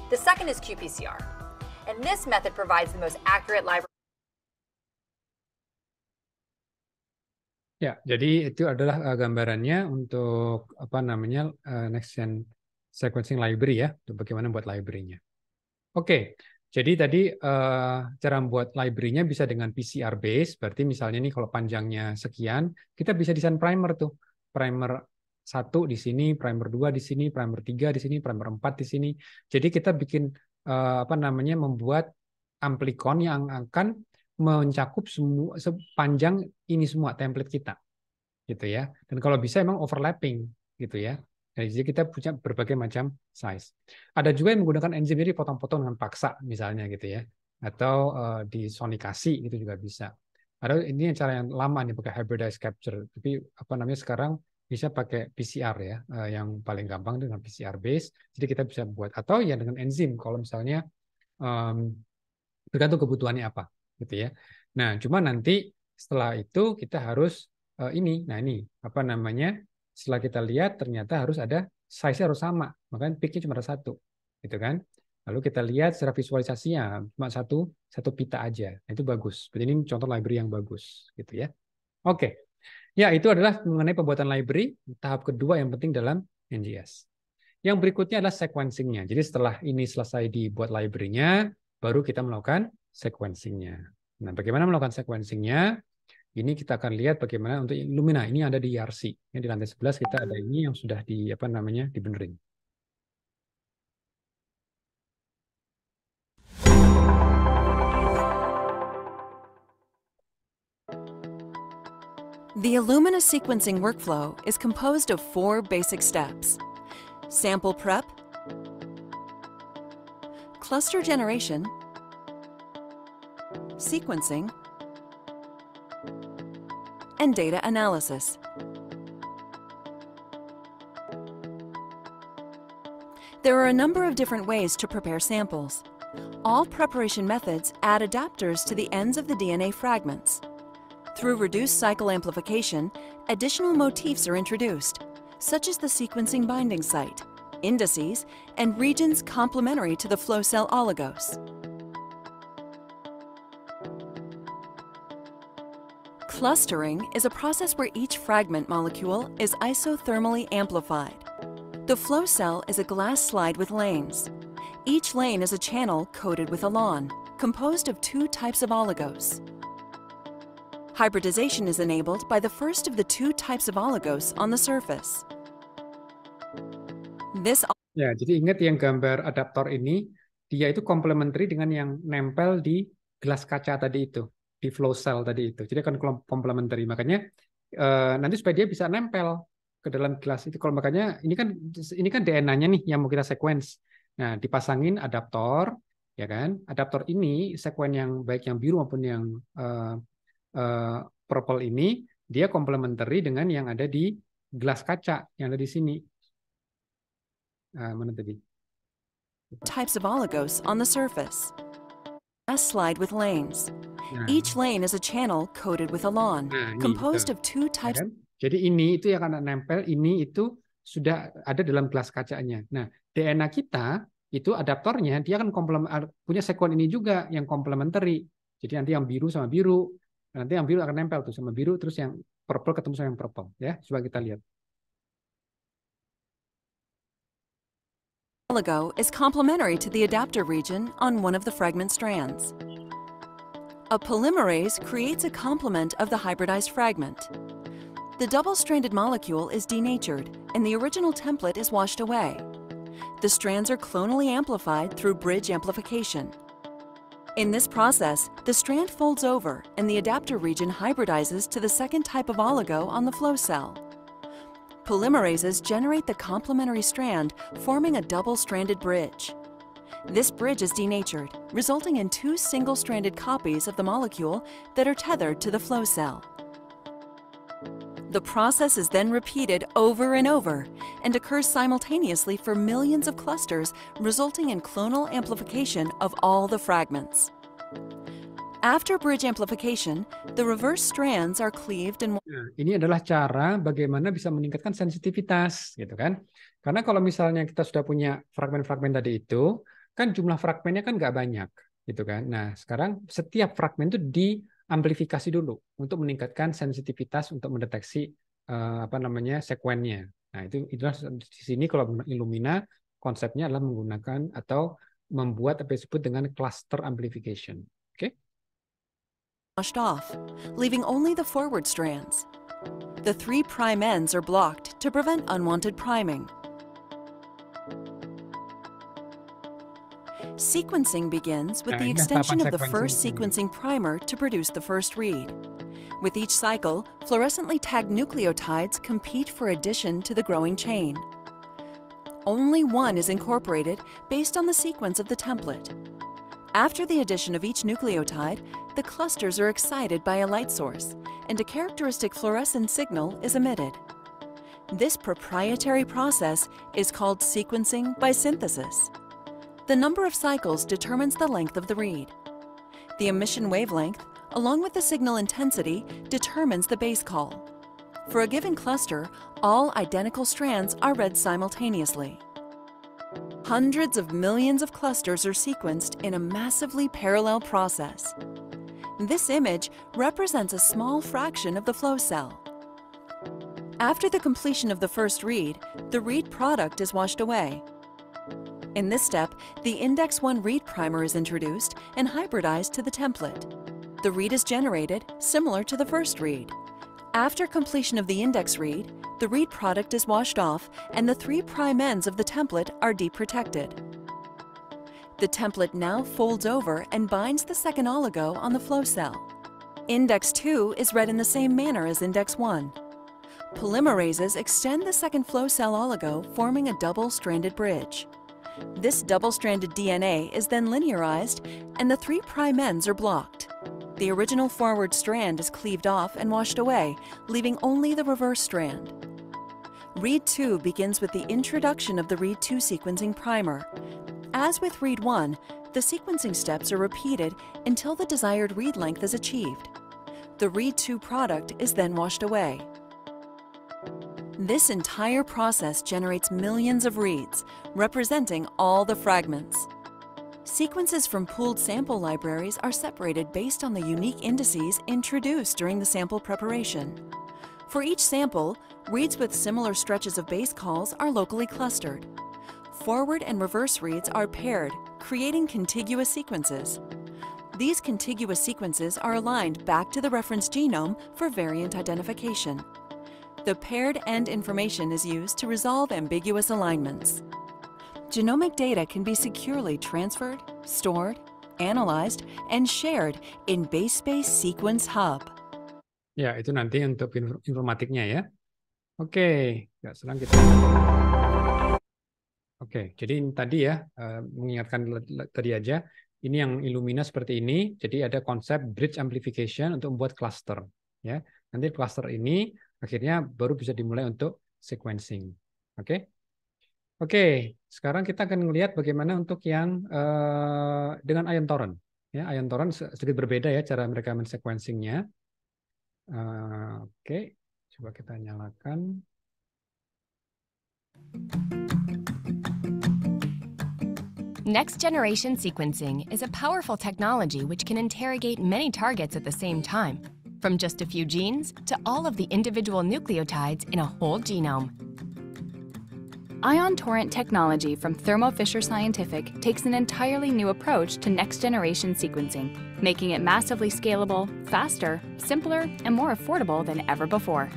The second is qPCR, and this method provides the most accurate library. Ya, jadi itu adalah gambarannya untuk next gen sequencing library ya, untuk bagaimana buat library-nya. Oke, jadi tadi cara membuat library-nya bisa dengan PCR base, berarti misalnya nih kalau panjangnya sekian, kita bisa desain primer tuh. Primer 1 di sini, primer 2 di sini, primer 3 di sini, primer 4 di sini. Jadi kita bikin membuat amplicon yang akan mencakup semua sepanjang ini semua template kita. Gitu ya. Dan kalau bisa emang overlapping gitu ya. Jadi kita punya berbagai macam size. Ada juga yang menggunakan enzim jadi potong-potong dengan paksa misalnya gitu ya, atau disonikasi itu juga bisa. Ada ini cara yang lama nih pakai hybridized capture, tapi sekarang bisa pakai PCR ya, yang paling gampang dengan PCR base. Jadi kita bisa buat atau ya dengan enzim kalau misalnya tergantung kebutuhannya apa gitu ya. Nah cuma nanti setelah itu kita harus setelah kita lihat ternyata harus ada size-nya harus sama, makanya peak-nya cuma ada satu, gitu kan? Lalu kita lihat secara visualisasinya cuma satu pita aja, itu bagus. Jadi ini contoh library yang bagus, gitu ya. Oke, ya itu adalah mengenai pembuatan library tahap kedua yang penting dalam NGS. Yang berikutnya adalah sequencing-nya. Jadi setelah ini selesai dibuat library-nya, baru kita melakukan sequencing-nya. Nah, bagaimana melakukan sequencing-nya? Ini kita akan lihat bagaimana untuk Illumina. Ini ada di ERC. Di lantai 11 kita ada ini yang sudah dibenerin. The Illumina sequencing workflow is composed of 4 basic steps: sample prep, cluster generation, sequencing, and data analysis. There are a number of different ways to prepare samples. All preparation methods add adapters to the ends of the DNA fragments. Through reduced cycle amplification, additional motifs are introduced, such as the sequencing binding site, indices, and regions complementary to the flow cell oligos. Clustering is a process where each fragment molecule is isothermally amplified. The flow cell is a glass slide with lanes. Each lane is a channel coated with Elan, composed of 2 types of oligos. Hybridization is enabled by the first of the 2 types of oligos on the surface. Ya, jadi ingat yang gambar adaptor ini, dia itu komplementari dengan yang nempel di gelas kaca tadi itu, di flow cell tadi itu. Jadi akan komplementari. Makanya nanti supaya dia bisa nempel ke dalam gelas itu. Kalau makanya ini kan DNA-nya nih yang mau kita sequence. Nah, dipasangin adaptor, ya kan? Adaptor ini sequence yang baik yang biru maupun yang purple ini, dia komplementari dengan yang ada di gelas kaca yang ada di sini. Mana tadi? Types of oligos on the surface. A slide with lanes. Each lane is a channel coated with Elan, composed of 2 types. Jadi ini itu yang akan nempel, ini itu sudah ada dalam gelas kacanya. Nah, DNA kita itu adaptornya dia akan punya sekuen ini juga yang komplementari. Jadi nanti yang biru sama biru, nanti yang biru akan nempel tuh sama biru, terus yang purple ketemu sama yang purple. Ya, coba kita lihat. Oligo is complementary to the adapter region on one of the fragment strands. A polymerase creates a complement of the hybridized fragment. The double-stranded molecule is denatured, and the original template is washed away. The strands are clonally amplified through bridge amplification. In this process, the strand folds over, and the adapter region hybridizes to the second type of oligo on the flow cell. Polymerases generate the complementary strand, forming a double-stranded bridge. This bridge is denatured, resulting in 2 single-stranded copies of the molecule that are tethered to the flow cell. The process is then repeated over and over and occurs simultaneously for millions of clusters, resulting in clonal amplification of all the fragments. After bridge amplification, the reverse strands are cleaved and... Nah, ini adalah cara bagaimana bisa meningkatkan sensitivitas, gitu kan? Karena kalau misalnya kita sudah punya fragmen-fragmen tadi itu, kan jumlah fragmennya kan nggak banyak, gitu kan? Nah, sekarang setiap fragmen itu diamplifikasi dulu untuk meningkatkan sensitivitas untuk mendeteksi sekuennya. Nah, itulah di sini kalau Illumina konsepnya adalah menggunakan atau membuat apa yang disebut dengan cluster amplification. Oke? Washed off, leaving only the forward strands. The 3' ends are blocked to prevent unwanted priming. Sequencing begins with the extension of the first sequencing primer to produce the first read. With each cycle, fluorescently tagged nucleotides compete for addition to the growing chain. Only one is incorporated based on the sequence of the template. After the addition of each nucleotide, the clusters are excited by a light source, and a characteristic fluorescent signal is emitted. This proprietary process is called sequencing by synthesis. The number of cycles determines the length of the read. The emission wavelength, along with the signal intensity, determines the base call. For a given cluster, all identical strands are read simultaneously. Hundreds of millions of clusters are sequenced in a massively parallel process. This image represents a small fraction of the flow cell. After the completion of the first read, the read product is washed away. In this step, the Index 1 read primer is introduced and hybridized to the template. The read is generated, similar to the first read. After completion of the index read, the read product is washed off and the 3' ends of the template are deprotected. The template now folds over and binds the second oligo on the flow cell. Index 2 is read in the same manner as Index 1. Polymerases extend the second flow cell oligo, forming a double-stranded bridge. This double-stranded DNA is then linearized and the 3' ends are blocked. The original forward strand is cleaved off and washed away, leaving only the reverse strand. Read 2 begins with the introduction of the Read 2 sequencing primer. As with Read 1, the sequencing steps are repeated until the desired read length is achieved. The Read 2 product is then washed away. This entire process generates millions of reads, representing all the fragments. Sequences from pooled sample libraries are separated based on the unique indices introduced during the sample preparation. For each sample, reads with similar stretches of base calls are locally clustered. Forward and reverse reads are paired, creating contiguous sequences. These contiguous sequences are aligned back to the reference genome for variant identification. The paired end information is used to resolve ambiguous alignments. Genomic data can be securely transferred, stored, analyzed, and shared in BaseSpace Sequence Hub. Ya, itu nanti untuk informatiknya ya. Oke, nggak selang kita. Oke, jadi tadi ya, mengingatkan tadi aja, ini yang Illumina seperti ini, jadi ada konsep bridge amplification untuk membuat cluster. Ya, nanti cluster ini akhirnya baru bisa dimulai untuk sequencing. Oke, sekarang kita akan melihat bagaimana untuk yang dengan ion torrent. Ya, ion torrent sedikit berbeda ya cara mereka men-sequencingnya. Oke, coba kita nyalakan. Next-generation sequencing is a powerful technology which can interrogate many targets at the same time, from just a few genes to all of the individual nucleotides in a whole genome. Ion Torrent technology from Thermo Fisher Scientific takes an entirely new approach to next-generation sequencing, making it massively scalable, faster, simpler, and more affordable than ever before.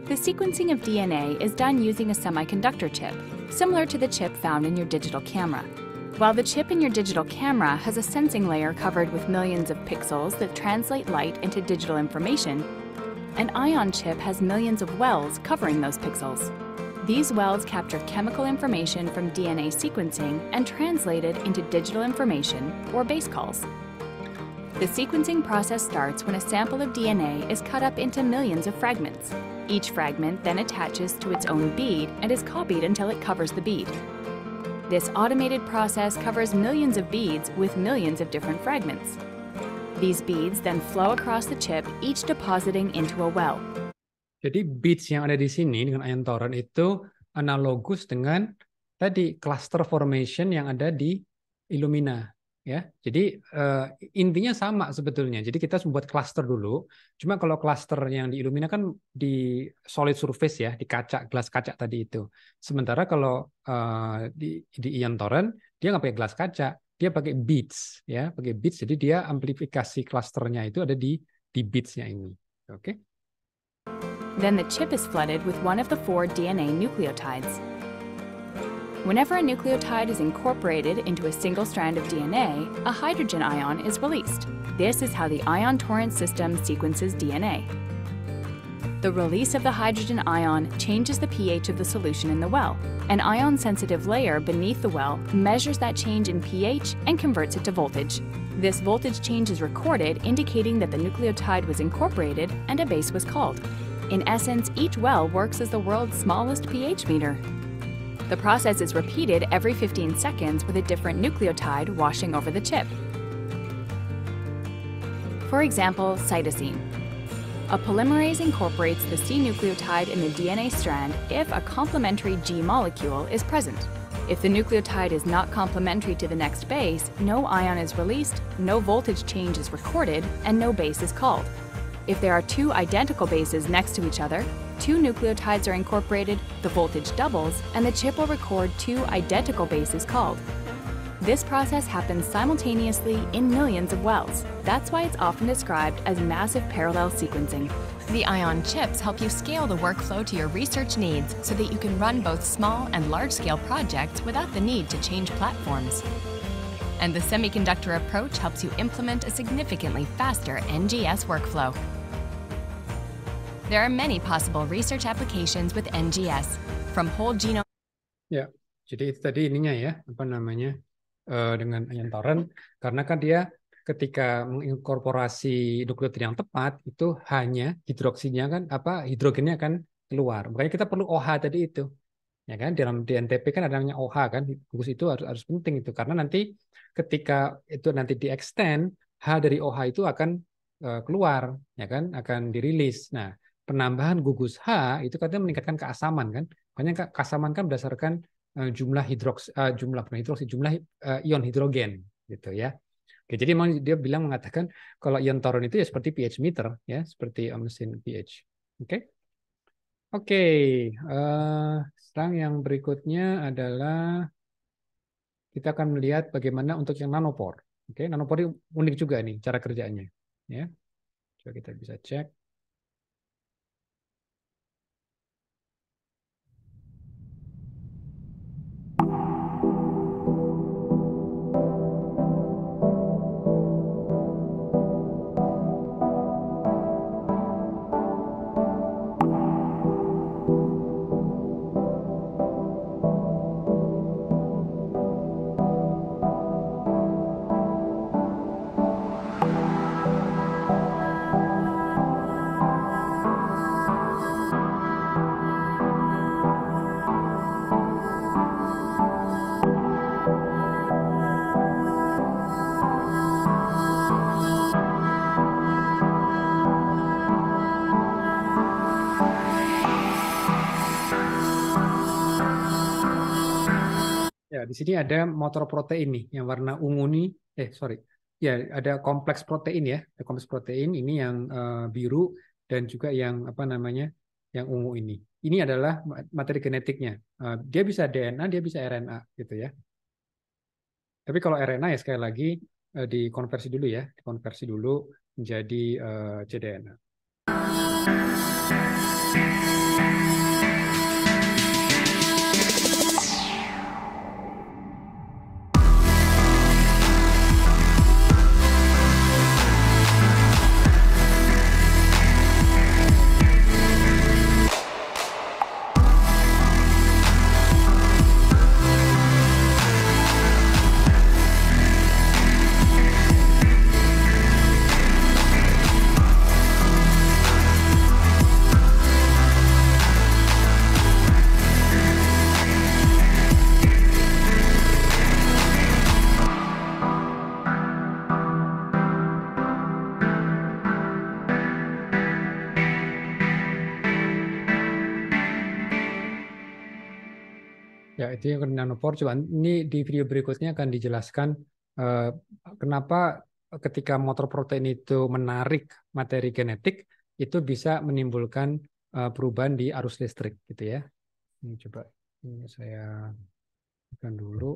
The sequencing of DNA is done using a semiconductor chip, similar to the chip found in your digital camera. While the chip in your digital camera has a sensing layer covered with millions of pixels that translate light into digital information, an ion chip has millions of wells covering those pixels. These wells capture chemical information from DNA sequencing and translate it into digital information, or base calls. The sequencing process starts when a sample of DNA is cut up into millions of fragments. Each fragment then attaches to its own bead and is copied until it covers the bead. This automated process covers millions of beads with millions of different fragments. These beads then flow across the chip, each depositing into a well. Jadi beads yang ada di sini dengan ion torrent itu analogus dengan tadi cluster formation yang ada di Illumina. Ya, jadi intinya sama sebetulnya. Jadi kita membuat cluster dulu. Cuma kalau cluster yang di Illumina kan di solid surface ya, di kaca, gelas kaca tadi itu. Sementara kalau di ion torrent dia nggak pakai gelas kaca, dia pakai beads, ya, pakai beads. Jadi dia amplifikasi clusternya itu ada di beads-nya ini. Oke. Then the chip is flooded with one of the 4 DNA nucleotides. Whenever a nucleotide is incorporated into a single strand of DNA, a hydrogen ion is released. This is how the ion torrent system sequences DNA. The release of the hydrogen ion changes the pH of the solution in the well. An ion-sensitive layer beneath the well measures that change in pH and converts it to voltage. This voltage change is recorded, indicating that the nucleotide was incorporated and a base was called. In essence, each well works as the world's smallest pH meter. The process is repeated every 15 seconds with a different nucleotide washing over the chip. For example, cytosine. A polymerase incorporates the C nucleotide in the DNA strand if a complementary G molecule is present. If the nucleotide is not complementary to the next base, no ion is released, no voltage change is recorded, and no base is called. If there are two identical bases next to each other, two nucleotides are incorporated, the voltage doubles, and the chip will record two identical bases called. This process happens simultaneously in millions of wells. That's why it's often described as massive parallel sequencing. The ION chips help you scale the workflow to your research needs so that you can run both small and large-scale projects without the need to change platforms. And the semiconductor approach helps you implement a significantly faster NGS workflow. There are many possible research applications with NGS, from whole genome. Ya, jadi itu tadi ininya ya, apa namanya, dengan ion torrent, karena kan dia ketika menginkorporasi nukleotida yang tepat itu hanya hidroksinya kan, hidrogennya akan keluar. Makanya kita perlu OH tadi itu, ya kan? Dalam DNTP kan ada namanya OH kan, gugus itu harus penting itu, karena nanti ketika itu nanti di-extend, H dari OH itu akan keluar, ya kan? Akan dirilis. Nah, penambahan gugus H itu katanya meningkatkan keasaman kan? Makanya keasaman kan berdasarkan jumlah ion hidrogen gitu ya. Oke, jadi memang dia mengatakan kalau ion toron itu ya seperti pH meter ya, seperti mesin pH. Oke. Sekarang yang berikutnya adalah kita akan melihat bagaimana untuk yang nanopore. Oke, nanopore ini unik juga nih cara kerjanya ya. Coba kita bisa cek. Ya, di sini ada motor protein nih yang warna ungu nih. Ya, ada kompleks protein ya. Ada kompleks protein ini yang biru dan juga yang apa namanya? Yang ungu ini. Ini adalah materi genetiknya. Dia bisa DNA, dia bisa RNA gitu ya. Tapi kalau RNA ya sekali lagi dikonversi dulu ya, dikonversi dulu menjadi cDNA. Ya, itu yang nanopore. Coba ini di video berikutnya akan dijelaskan kenapa ketika motor protein itu menarik materi genetik itu bisa menimbulkan perubahan di arus listrik gitu ya. Ini coba ini saya akan dulu.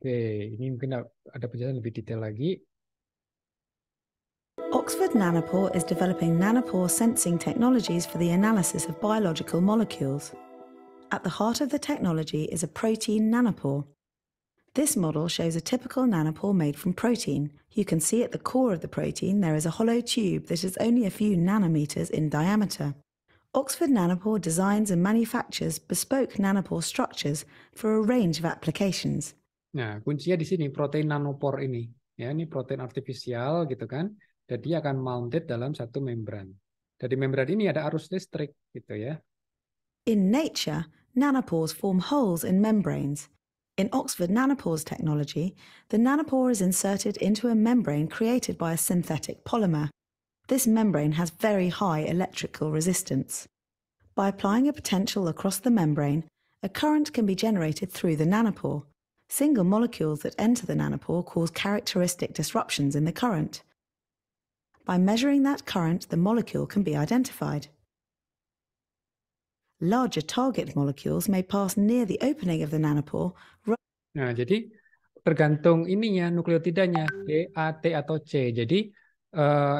Oke, ini mungkin ada penjelasan lebih detail lagi. Oxford Nanopore is developing nanopore sensing technologies for the analysis of biological molecules. At the heart of the technology is a protein nanopore. This model shows a typical nanopore made from protein. You can see at the core of the protein there is a hollow tube that is only a few nanometers in diameter. Oxford Nanopore designs and manufactures bespoke nanopore structures for a range of applications. Nah, kuncinya di sini protein nanopore ini. Ya, ini protein artifisial gitu kan. Dan dia akan mounted dalam satu membran. Dari membran ini ada arus listrik gitu ya. In nature, nanopores form holes in membranes. In Oxford Nanopore's technology, the nanopore is inserted into a membrane created by a synthetic polymer. This membrane has very high electrical resistance. By applying a potential across the membrane, a current can be generated through the nanopore. Single molecules that enter the nanopore cause characteristic disruptions in the current. By measuring that current, the molecule can be identified. Larger target molecules may pass near the opening of the nanopore. Nah, jadi tergantung ininya, nukleotidanya, G, A, T, atau C. Jadi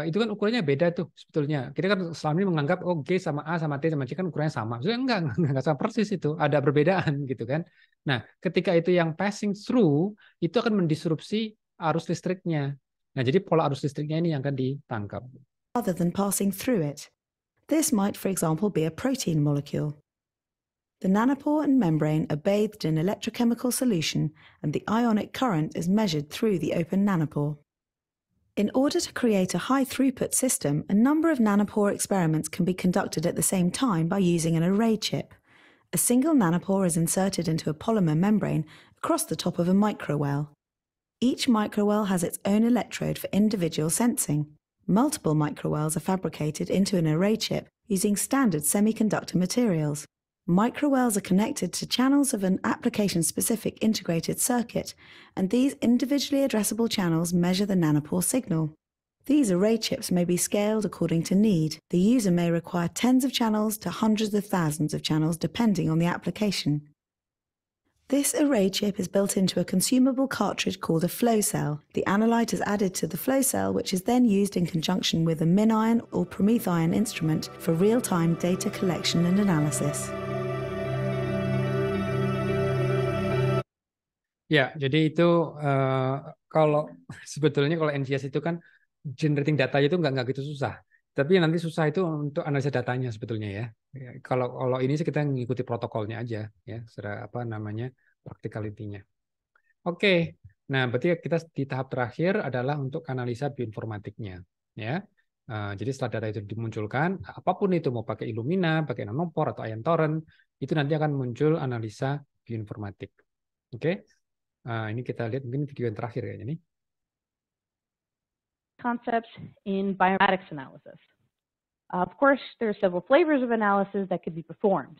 itu kan ukurannya beda tuh sebetulnya. Kita kan selama ini menganggap oh G sama A sama T sama C kan ukurannya sama. Sebenarnya enggak sama persis itu. Ada perbedaan gitu kan. Nah, ketika itu yang passing through, itu akan mendisrupsi arus listriknya. Nah, jadi pola arus listriknya ini yang akan ditangkap. Rather than passing through it. This might, for example, be a protein molecule. The nanopore and membrane are bathed in electrochemical solution, and the ionic current is measured through the open nanopore. In order to create a high-throughput system, a number of nanopore experiments can be conducted at the same time by using an array chip. A single nanopore is inserted into a polymer membrane across the top of a microwell. Each microwell has its own electrode for individual sensing. Multiple microwells are fabricated into an array chip using standard semiconductor materials. Microwells are connected to channels of an application-specific integrated circuit, and these individually addressable channels measure the nanopore signal. These array chips may be scaled according to need. The user may require tens of channels to hundreds of thousands of channels depending on the application. This array chip is built into a consumable cartridge called a flow cell. The analyte is added to the flow cell, which is then used in conjunction with a MinION or PromethION instrument for real-time data collection and analysis. Ya, jadi itu kalau sebetulnya kalau NGS itu kan generating datanya itu nggak gitu susah. Tapi nanti susah itu untuk analisa datanya sebetulnya ya. Kalau ini sih kita mengikuti protokolnya aja ya, secara apa namanya practicality-nya. Oke, nah berarti kita di tahap terakhir adalah untuk analisa bioinformatiknya ya. Jadi setelah data itu dimunculkan, apapun itu mau pakai Illumina, pakai Nanopore atau Ion Torrent, itu nanti akan muncul analisa bioinformatik. Oke, ini kita lihat mungkin video yang terakhir kayaknya nih. Concepts in bioinformatics analysis. Of course, there are several flavors of analysis that could be performed.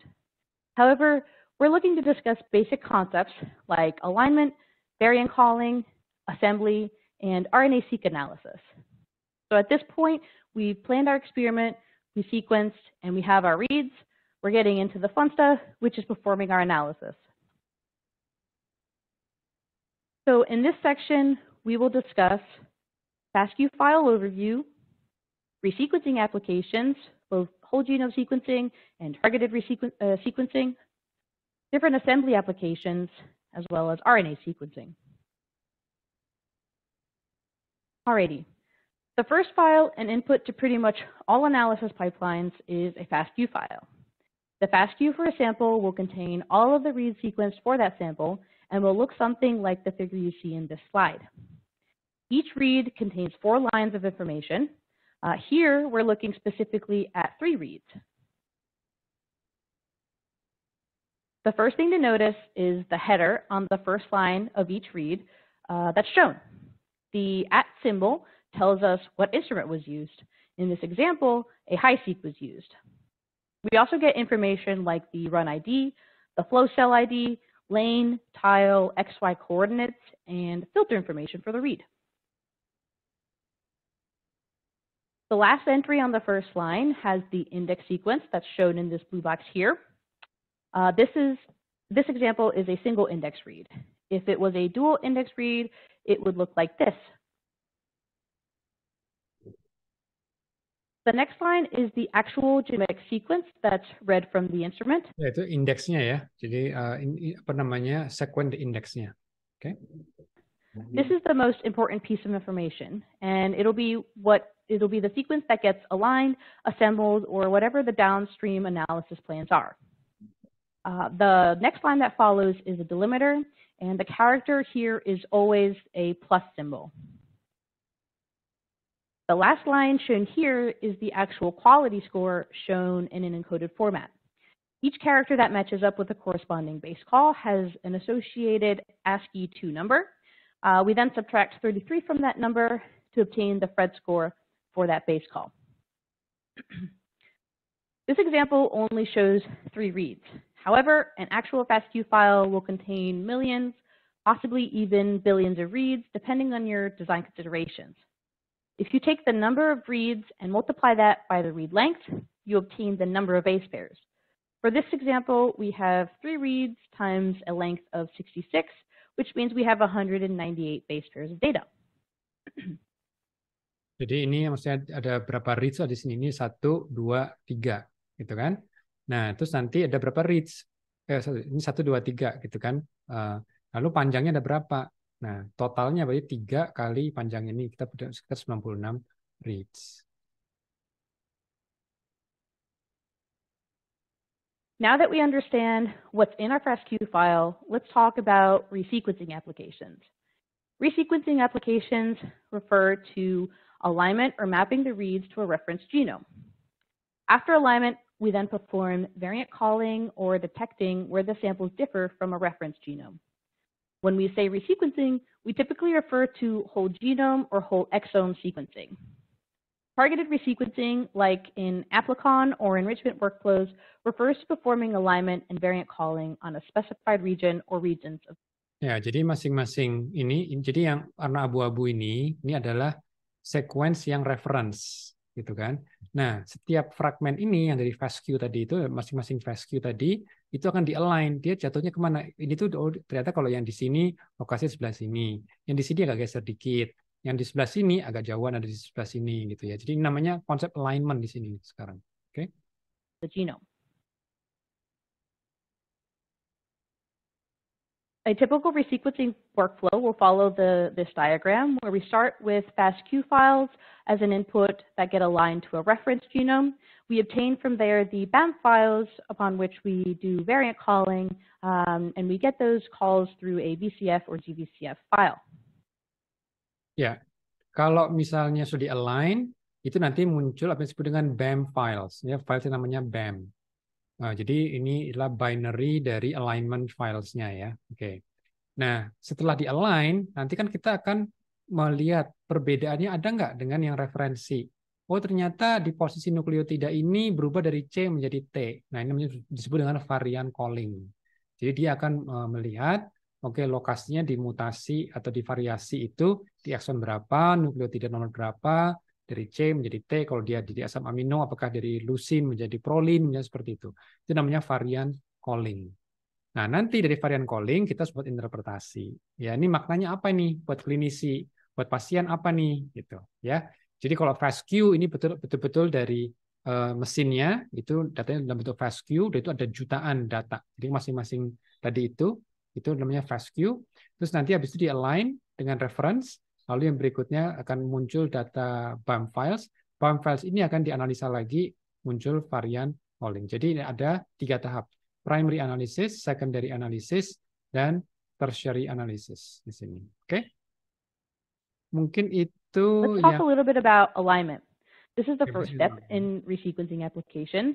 However, we're looking to discuss basic concepts like alignment, variant calling, assembly, and RNA-seq analysis. So at this point, we've planned our experiment, we sequenced, and we have our reads. We're getting into the fun stuff, which is performing our analysis. So in this section, we will discuss FASTQ file overview, resequencing applications, both whole genome sequencing and targeted sequencing, different assembly applications, as well as RNA sequencing. Alrighty, the first file and input to pretty much all analysis pipelines is a FASTQ file. The FASTQ for a sample will contain all of the reads sequenced for that sample and will look something like the figure you see in this slide. Each read contains 4 lines of information. Here, we're looking specifically at 3 reads. The first thing to notice is the header on the first line of each read that's shown. The @ symbol tells us what instrument was used. In this example, a HiSeq was used. We also get information like the run ID, the flow cell ID, lane, tile, XY coordinates, and filter information for the read. The last entry on the first line has the index sequence that's shown in this blue box here. This example is a single index read. If it was a dual index read, it would look like this. The next line is the actual genetic sequence that's read from the instrument. Ya, itu indeksnya ya. Jadi apa namanya sequence indeksnya. Okay. This is the most important piece of information, and it'll be the sequence that gets aligned, assembled, or whatever the downstream analysis plans are. The next line that follows is a delimiter, and the character here is always a plus symbol. The last line shown here is the actual quality score shown in an encoded format. Each character that matches up with the corresponding base call has an associated ASCII2 number. We then subtract 33 from that number to obtain the Phred score for that base call. This example only shows 3 reads. However, an actual FASTQ file will contain millions, possibly even billions of reads, depending on your design considerations. If you take the number of reads and multiply that by the read length, you obtain the number of base pairs. For this example, we have 3 reads times a length of 66, which means we have 198 base pairs of data. Jadi ini maksudnya ada berapa reads di sini? Ini 1, 2, 3, gitu kan? Nah, terus nanti ada berapa reads? Ini 1, 2, 3, gitu kan? Lalu panjangnya ada berapa? Nah, totalnya berarti 3 kali panjang ini kita punya sekitar 96 reads. Now that we understand what's in our FASTQ file, let's talk about resequencing applications. Resequencing applications refer to alignment or mapping the reads to a reference genome. After alignment, we then perform variant calling or detecting where the samples differ from a reference genome. When we say resequencing, we typically refer to whole genome or whole exome sequencing. Targeted resequencing, like in Applicon or enrichment workflows, refers to performing alignment and variant calling on a specified region or regions of. Ya, jadi masing-masing ini, jadi yang warna abu-abu ini adalah sequence yang reference, gitu kan. Nah, setiap fragmen ini yang dari FASTQ tadi itu, masing-masing FASTQ tadi, itu akan di-align, dia jatuhnya kemana. Ini tuh ternyata kalau yang di sini, lokasi sebelah sini. Yang di sini agak geser dikit. Yang di sebelah sini agak jauhan, ada di sebelah sini gitu ya. Jadi namanya konsep alignment di sini sekarang. Oke. The genome. A typical resequencing workflow will follow this diagram where we start with FASTQ files as an input that get aligned to a reference genome. We obtain from there the BAM files upon which we do variant calling, and we get those calls through a VCF or GVCF file. Ya, kalau misalnya sudah di-align, itu nanti muncul apa yang disebut dengan BAM files. Ya, files yang namanya BAM. Nah, jadi ini adalah binary dari alignment filesnya ya. Oke. Nah, setelah di-align, nanti kan kita akan melihat perbedaannya ada nggak dengan yang referensi. Oh, ternyata di posisi nukleotida ini berubah dari C menjadi T. Nah, ini disebut dengan varian calling. Jadi dia akan melihat oke, lokasinya di mutasi atau di variasi itu di ekson berapa, nukleotida nomor berapa, dari C menjadi T, kalau dia di asam amino, apakah dari leucine menjadi prolin, ya, seperti itu. Itu namanya varian calling. Nah, nanti dari varian calling kita buat interpretasi. Ya, ini maknanya apa nih buat klinisi, buat pasien apa nih, gitu. Ya, jadi kalau FASTQ ini betul-betul dari mesinnya, itu datanya dalam bentuk FASTQ, dan itu ada jutaan data. Jadi masing-masing tadi itu namanya FASTQ. Terus nanti habis itu di-align dengan reference, lalu yang berikutnya akan muncul data BAM files. BAM files ini akan dianalisa lagi, muncul varian calling. Jadi ada 3 tahap. Primary analysis, secondary analysis, dan tertiary analysis di sini. Oke? Mungkin itu Let's talk a little bit about alignment. This is the first step in resequencing applications.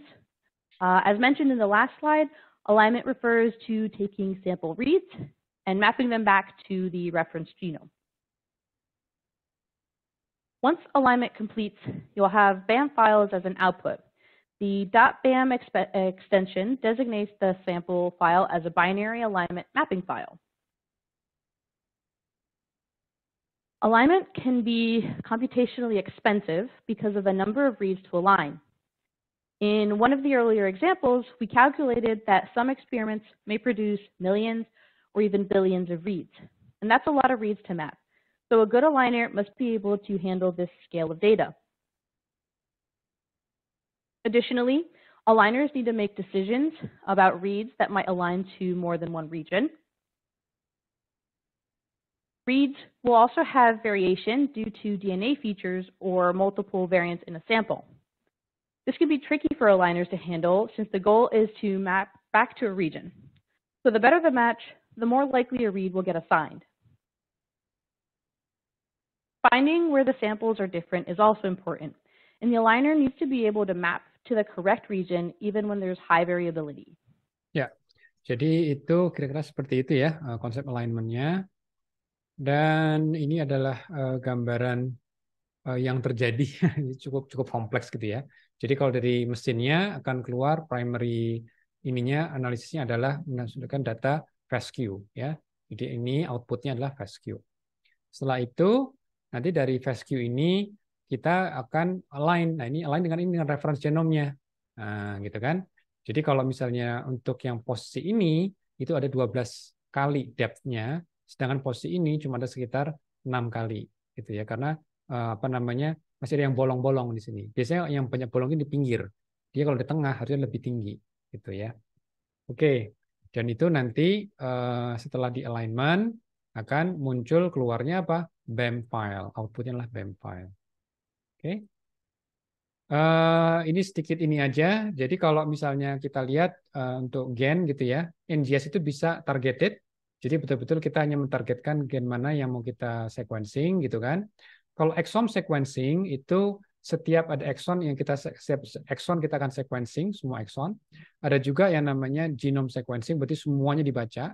As mentioned in the last slide, alignment refers to taking sample reads and mapping them back to the reference genome. Once alignment completes, you'll have BAM files as an output. The .bam extension designates the sample file as a binary alignment mapping file. Alignment can be computationally expensive because of the number of reads to align. In one of the earlier examples, we calculated that some experiments may produce millions or even billions of reads, and that's a lot of reads to map. So a good aligner must be able to handle this scale of data. Additionally, aligners need to make decisions about reads that might align to more than one region. Reads will also have variation due to DNA features or multiple variants in a sample. This can be tricky for aligners to handle since the goal is to map back to a region. So the better the match, the more likely a read will get assigned. Finding where the samples are different is also important, and the aligner needs to be able to map to the correct region even when there's high variability. Ya, jadi itu kira-kira seperti itu ya konsep alignment-nya. Dan ini adalah gambaran yang terjadi cukup kompleks gitu ya. Jadi kalau dari mesinnya akan keluar primary ininya analisisnya adalah menghasilkan data FASTQ ya. Jadi ini outputnya adalah FASTQ. Setelah itu nanti dari FASTQ ini kita akan align. Nah ini align dengan reference genomnya. Nah gitu kan. Jadi kalau misalnya untuk yang posisi ini itu ada 12 kali depth-nya, sedangkan posisi ini cuma ada sekitar 6 kali gitu ya. Karena masih ada yang bolong-bolong di sini. Biasanya yang banyak bolongnya di pinggir. Dia kalau di tengah harusnya lebih tinggi gitu ya. Oke. Dan itu nanti setelah di alignment akan muncul keluarnya apa? BAM file. Outputnya adalah BAM file. Oke. Ini sedikit ini aja. Jadi kalau misalnya kita lihat untuk gen gitu ya, NGS itu bisa targeted. Jadi betul-betul kita hanya mentargetkan gen mana yang mau kita sequencing gitu kan. Kalau exome sequencing itu setiap ada exon yang kita akan sequencing semua exon. Ada juga yang namanya genome sequencing, berarti semuanya dibaca.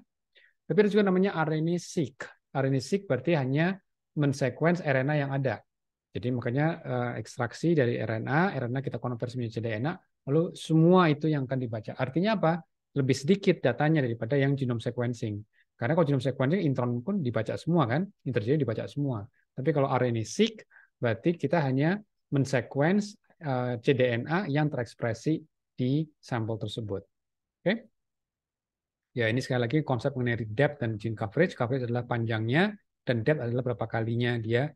Tapi ada juga namanya RNA-seq. RNA-seq berarti hanya mensequence RNA yang ada. Jadi makanya ekstraksi dari RNA kita konversi menjadi DNA, lalu semua itu yang akan dibaca. Artinya apa? Lebih sedikit datanya daripada yang genome sequencing. Karena kalau genome sequencing intron pun dibaca semua kan, intergenome dibaca semua. Tapi kalau RNA-seq berarti kita hanya mensequence cDNA yang terekspresi di sampel tersebut. Oke? Ya ini sekali lagi konsep mengenai depth dan gene coverage. Coverage adalah panjangnya dan depth adalah berapa kalinya dia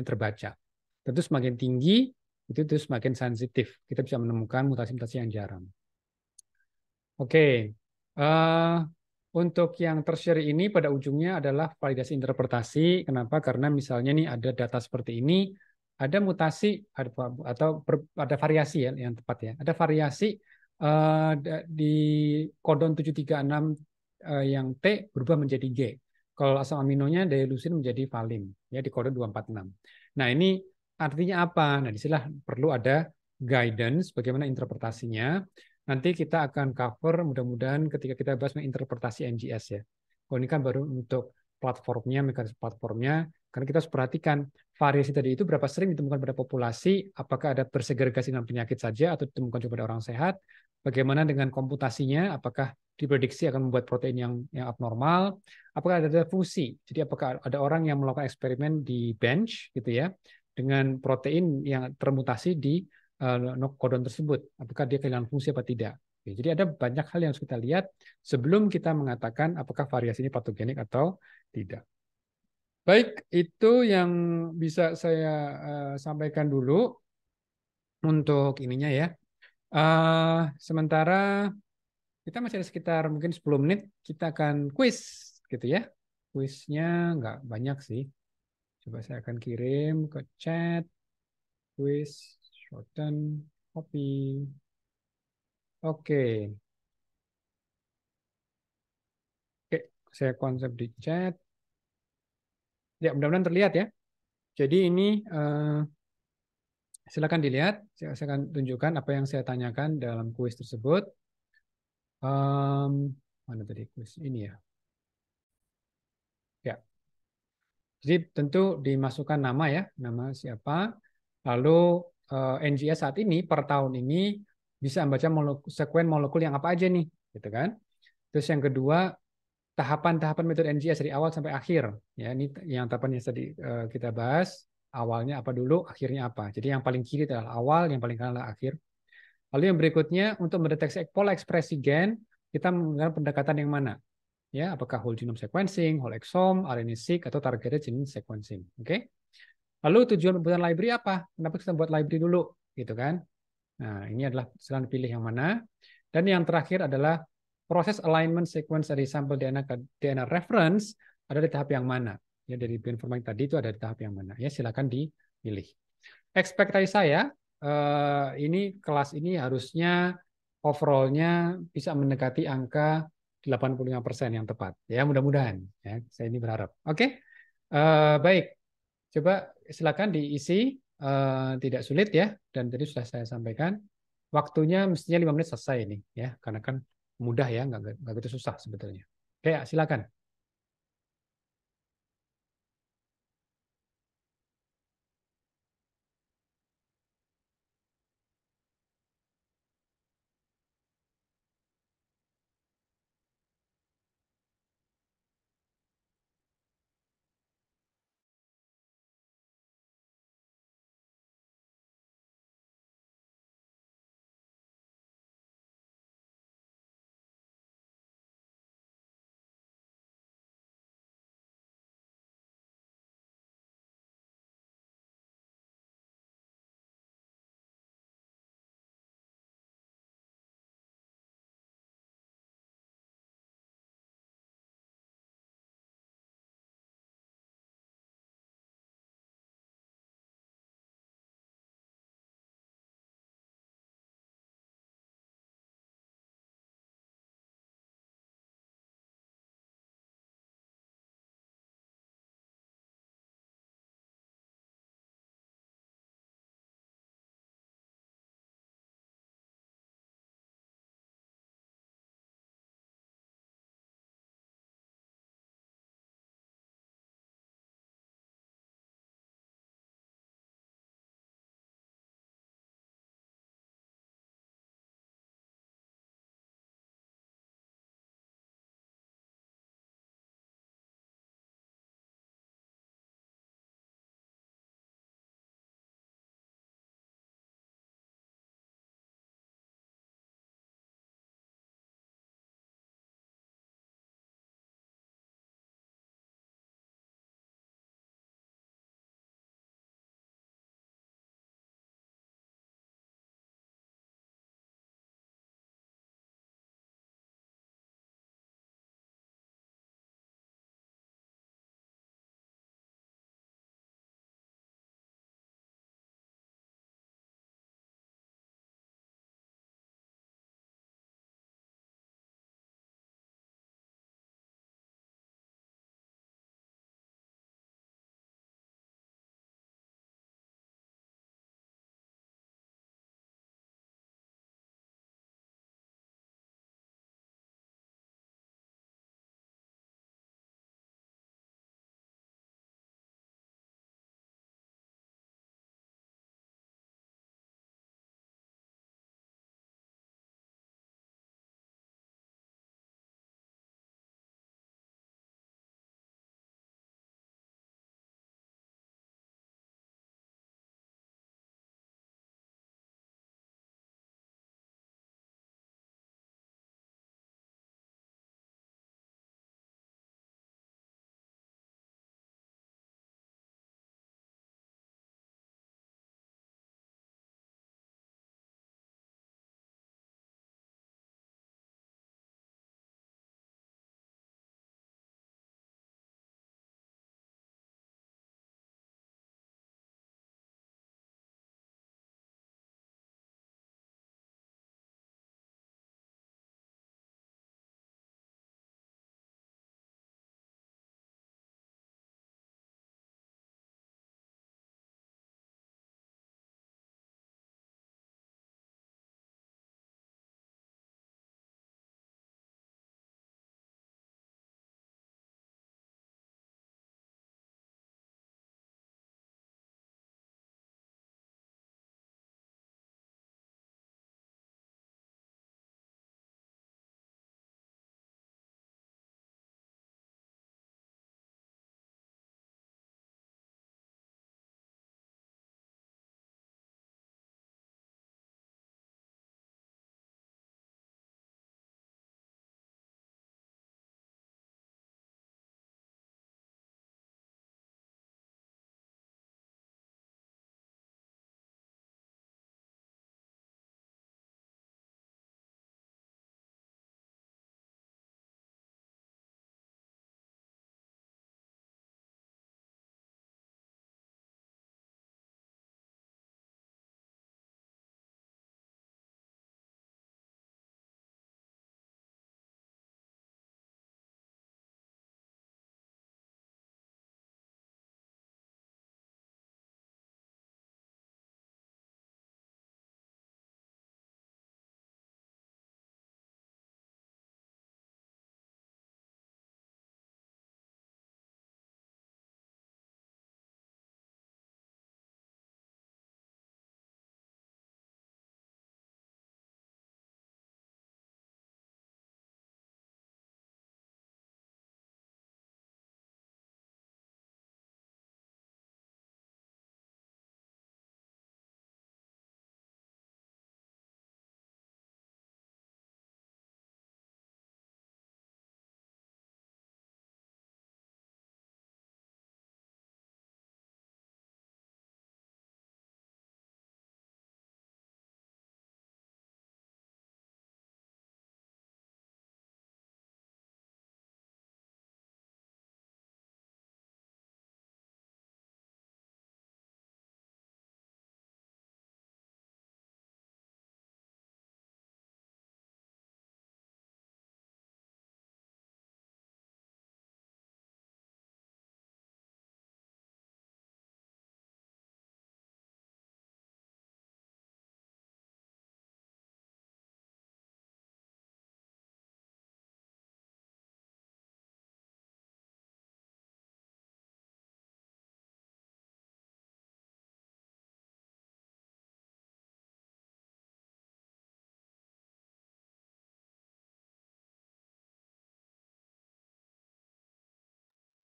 terbaca. Tentu semakin tinggi itu semakin sensitif. Kita bisa menemukan mutasi-mutasi yang jarang. Oke. Untuk yang tertiary ini pada ujungnya adalah validasi interpretasi. Kenapa? Karena misalnya nih ada data seperti ini, ada mutasi atau ada variasi ya yang tepat ya. Ada variasi di kodon 736 yang T berubah menjadi G. Kalau asam aminonya dari leucine menjadi valine ya di kode 246. Nah, ini artinya apa? Nah, disinilah perlu ada guidance bagaimana interpretasinya. Nanti kita akan cover mudah-mudahan ketika kita bahas interpretasi NGS ya. Kalau ini kan baru untuk platformnya, mekanisme platformnya, karena kita harus perhatikan variasi tadi itu berapa sering ditemukan pada populasi, apakah ada bersegregasi dengan penyakit saja atau ditemukan juga pada orang sehat, bagaimana dengan komputasinya, apakah diprediksi akan membuat protein yang abnormal, apakah ada fungsi, jadi apakah ada orang yang melakukan eksperimen di bench gitu ya, dengan protein yang termutasi di kodon tersebut, apakah dia kehilangan fungsi apa tidak. Oke, jadi ada banyak hal yang harus kita lihat sebelum kita mengatakan apakah variasi ini patogenik atau tidak. Baik, itu yang bisa saya sampaikan dulu untuk ininya ya. Sementara kita masih ada sekitar mungkin 10 menit, kita akan quiz gitu ya. Quiznya nggak banyak sih. Coba saya akan kirim ke chat. Quiz, shorten, copy. Oke. Oke, saya konsep di chat. Ya, mudah-mudahan terlihat ya. Jadi ini silakan dilihat. Saya akan tunjukkan apa yang saya tanyakan dalam kuis tersebut. Mana tadi kuis ini ya? Ya. Jadi tentu dimasukkan nama ya, nama siapa. Lalu NGS saat ini per tahun ini bisa membaca sekuen molekul yang apa aja nih, gitu kan? Terus yang kedua tahapan-tahapan metode NGS dari awal sampai akhir. Ya, ini yang tahapan yang tadi kita bahas. Awalnya apa dulu, akhirnya apa. Jadi yang paling kiri adalah awal, yang paling kanan adalah akhir. Lalu yang berikutnya untuk mendeteksi pola ekspresi gen, kita menggunakan pendekatan yang mana? Ya, apakah whole genome sequencing, whole exome, RNA-seq, atau targeted gene sequencing. Oke? Lalu tujuan pembuatan library apa? Kenapa kita buat library dulu? Gitu kan? Nah, ini adalah silakan pilih yang mana. Dan yang terakhir adalah proses alignment sequence dari sampel DNA ke DNA reference ada di tahap yang mana? Ya, dari bioinformatik tadi itu ada di tahap yang mana? Ya, silakan dipilih. Ekspektasi saya ini kelas ini harusnya overall-nya bisa mendekati angka 85% yang tepat. Ya, mudah-mudahan. Ya, saya ini berharap. Oke, baik. Coba silakan diisi. Tidak sulit ya. Dan tadi sudah saya sampaikan. waktunya mestinya 5 menit selesai ini ya, karena kan mudah ya, nggak begitu susah sebetulnya. Oke, silakan.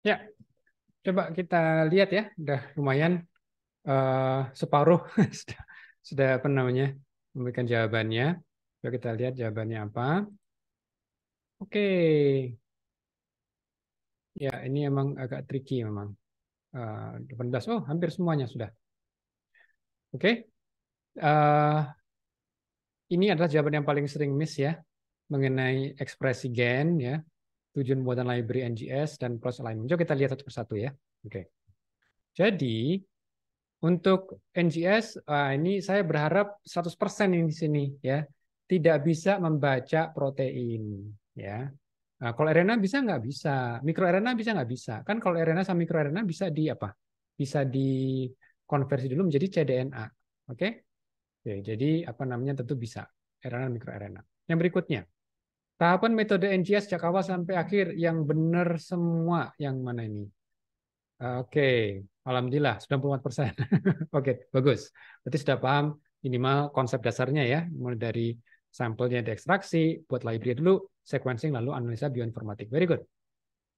Ya, coba kita lihat ya, udah lumayan separuh sudah apa namanya memberikan jawabannya. Coba kita lihat jawabannya apa. Oke, ya ini emang agak tricky memang. 18, oh hampir semuanya sudah. Oke, ini adalah jawaban yang paling sering miss ya mengenai ekspresi gen ya, tujuan pembuatan library NGS dan proses alignment. Coba kita lihat satu persatu ya. Oke, jadi untuk NGS, ini saya berharap 100% ini di sini ya, tidak bisa membaca protein ya. Nah, kalau RNA bisa nggak bisa, mikroRNA bisa nggak bisa. Kan kalau RNA sama mikroRNA bisa di apa? Bisa dikonversi dulu menjadi cDNA. Oke? Oke, jadi apa namanya tentu bisa RNA dan mikroRNA. Yang berikutnya, tahapan metode NGS sejak awal sampai akhir yang benar semua yang mana ini? Oke, alhamdulillah 94%. Oke, bagus. Berarti sudah paham minimal konsep dasarnya ya, mulai dari sampelnya diekstraksi, buat library dulu, sequencing, lalu analisa bioinformatik. Very good.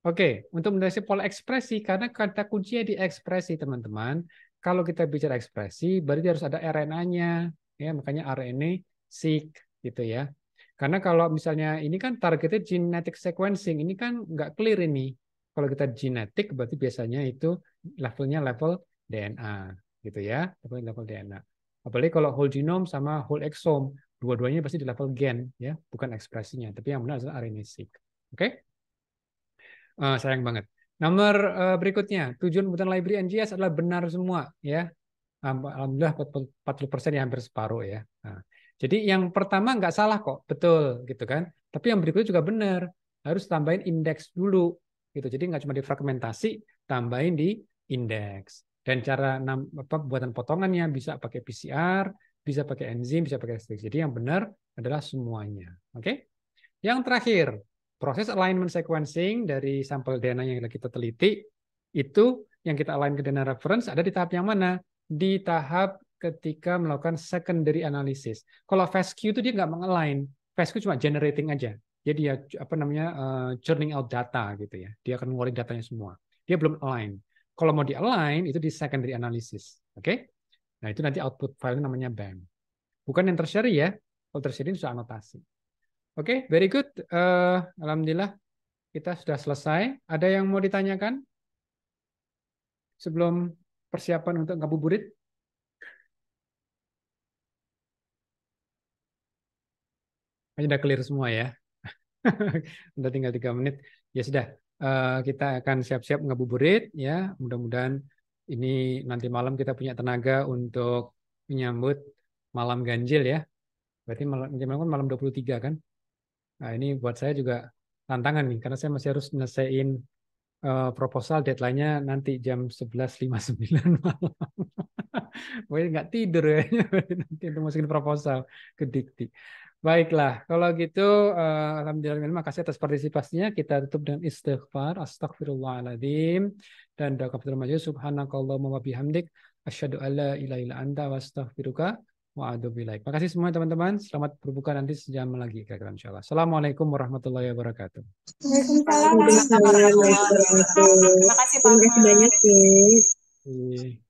Oke, untuk mendeteksi pola ekspresi, karena kata kuncinya di ekspresi, teman-teman. Kalau kita bicara ekspresi, berarti harus ada RNA-nya, ya, makanya RNA-seq gitu ya. Karena kalau misalnya ini kan targetnya genetic sequencing, ini kan nggak clear ini. Kalau kita genetik, berarti biasanya itu levelnya level DNA, gitu ya, level DNA. Apalagi kalau whole genome sama whole exome, dua-duanya pasti di level gen, ya, bukan ekspresinya. Tapi yang benar adalah RNA-seq. Oke? Sayang banget. Nomor berikutnya, tujuan pembuatan library NGS adalah benar semua, ya. Alhamdulillah 40% ya, hampir separuh ya. Nah, jadi yang pertama nggak salah kok, betul gitu kan. Tapi yang berikutnya juga benar, harus tambahin indeks dulu, gitu. Jadi nggak cuma difragmentasi, tambahin di indeks. Dan cara buatan potongannya bisa pakai PCR, bisa pakai enzim, bisa pakai restriksi. Jadi yang benar adalah semuanya. Oke? Yang terakhir, proses alignment sequencing dari sampel DNA yang kita teliti, itu yang kita align ke DNA reference ada di tahap yang mana? Di tahap ketika melakukan secondary analysis. Kalau FASTQ itu dia nggak mengalign, FASTQ cuma generating aja. Jadi ya apa namanya churning out data gitu ya. Dia akan ngeluarin datanya semua. Dia belum align. Kalau mau di align itu di secondary analysis. Oke? Nah, itu nanti output file namanya BAM. Bukan yang tertiary ya. Kalau tertiary itu sudah anotasi. Oke, very good. Alhamdulillah kita sudah selesai. Ada yang mau ditanyakan sebelum persiapan untuk ngabuburit? Sudah clear semua ya. Udah tinggal 3 menit. Ya sudah, kita akan siap-siap ngabuburit ya. Mudah-mudahan ini nanti malam kita punya tenaga untuk menyambut malam ganjil ya. Berarti malam 23 kan? Nah, ini buat saya juga tantangan nih, karena saya masih harus nyelesain proposal, deadline-nya nanti jam 11.59 malam. Wah, nggak tidur ya, nanti untuk masukin proposal ke Dikti. Baiklah, kalau gitu, alhamdulillah, makasih atas partisipasinya. Kita tutup dengan istighfar, astagfirullahaladzim, dan doa kafaratul majlis, subhanakallahumma wa bihamdik, asyhadu alla ilaha illa anta wa astaghfiruka wa atubu ilaik. Makasih semua teman-teman. Selamat berbuka nanti sejam lagi kira-kira insyaallah. Assalamualaikum warahmatullahi wabarakatuh. Waalaikumsalam warahmatullahi wabarakatuh. Terima kasih Pak. Terima kasih banyak, Chris.